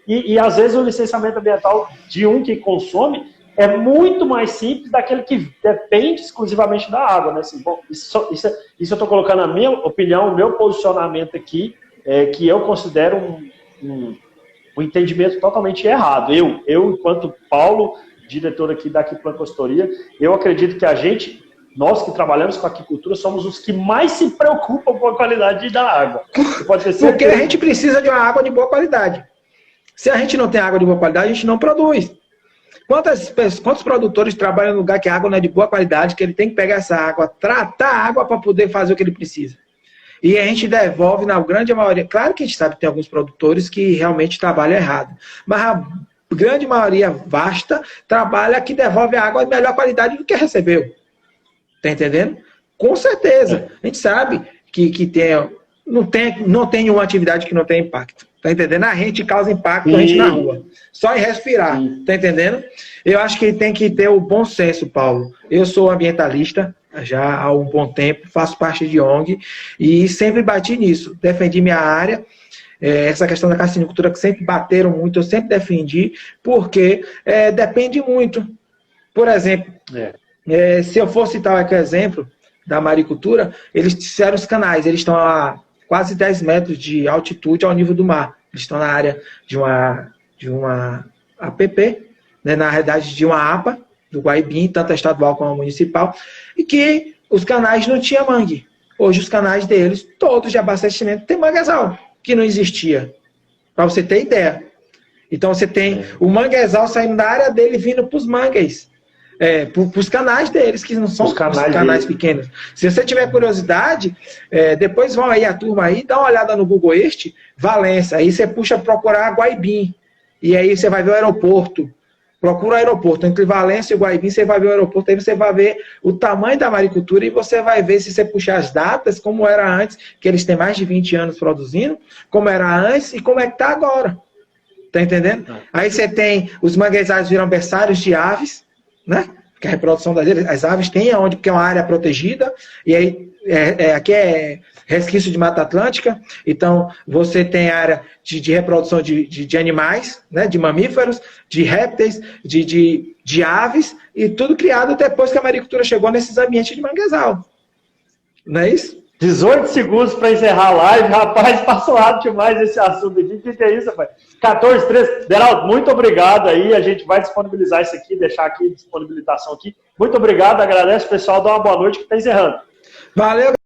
e às vezes o licenciamento ambiental de um que consome é muito mais simples daquele que depende exclusivamente da água, né? Assim, bom, isso eu estou colocando a minha opinião, o meu posicionamento aqui, que eu considero um entendimento totalmente errado. Eu, enquanto Paulo, diretor aqui da Aquiplan Consultoria, eu acredito que nós que trabalhamos com aquicultura, somos os que mais se preocupam com a qualidade da água. Porque a gente precisa de uma água de boa qualidade. Se a gente não tem água de boa qualidade, a gente não produz. Quantos produtores trabalham em lugar que a água não é de boa qualidade, que ele tem que pegar essa água, tratar a água para poder fazer o que ele precisa? E a gente devolve na grande maioria. Claro que a gente sabe que tem alguns produtores que realmente trabalham errado, mas a grande maioria vasta trabalha que devolve a água de melhor qualidade do que recebeu. Tá entendendo? Com certeza. A gente sabe que não tem nenhuma atividade que não tem impacto. Tá entendendo? A gente causa impacto a gente na rua. Só em respirar. Tá entendendo? Eu acho que tem que ter o bom senso, Paulo. Eu sou ambientalista já há um bom tempo, faço parte de ONG e sempre bati nisso. Defendi minha área. Essa questão da cassinicultura que sempre bateram muito, eu sempre defendi, porque depende muito. Por exemplo, se eu for citar aqui o exemplo da maricultura, eles fizeram os canais, eles estão a quase 10 metros de altitude ao nível do mar. Eles estão na área de uma APP, né, na realidade de uma APA, do Guaibim, tanto a estadual como a municipal, e que os canais não tinham mangue. Hoje os canais deles, todos de abastecimento, tem manguezal, que não existia. Para você ter ideia. Então você tem o manguezal saindo da área dele vindo para os mangues. Para os canais deles, que não são os canais pequenos. Se você tiver curiosidade, depois vão aí a turma aí, dá uma olhada no Google Valença, aí você puxa procurar Guaibim, e aí você vai ver o aeroporto. Procura o aeroporto, entre Valença e Guaibim, você vai ver o aeroporto, aí você vai ver o tamanho da maricultura e você vai ver, se você puxar as datas, como era antes, que eles têm mais de 20 anos produzindo, como era antes e como é que está agora. Tá entendendo? Aí você tem, os manguezais viram berçários de aves, né? Porque a reprodução das aves tem aonde, porque é uma área protegida, e aí aqui é resquício de Mata Atlântica, então você tem área de reprodução de animais, né, de mamíferos, de répteis, de aves, e tudo criado depois que a maricultura chegou nesses ambientes de manguezal. Não é isso? 18 segundos para encerrar a live. Rapaz, passou rápido demais esse assunto aqui. O que é isso, rapaz? 14, 13. Deraldo, muito obrigado aí. A gente vai disponibilizar isso aqui, deixar aqui, disponibilização aqui. Muito obrigado, agradeço, pessoal. Dá uma boa noite que está encerrando. Valeu.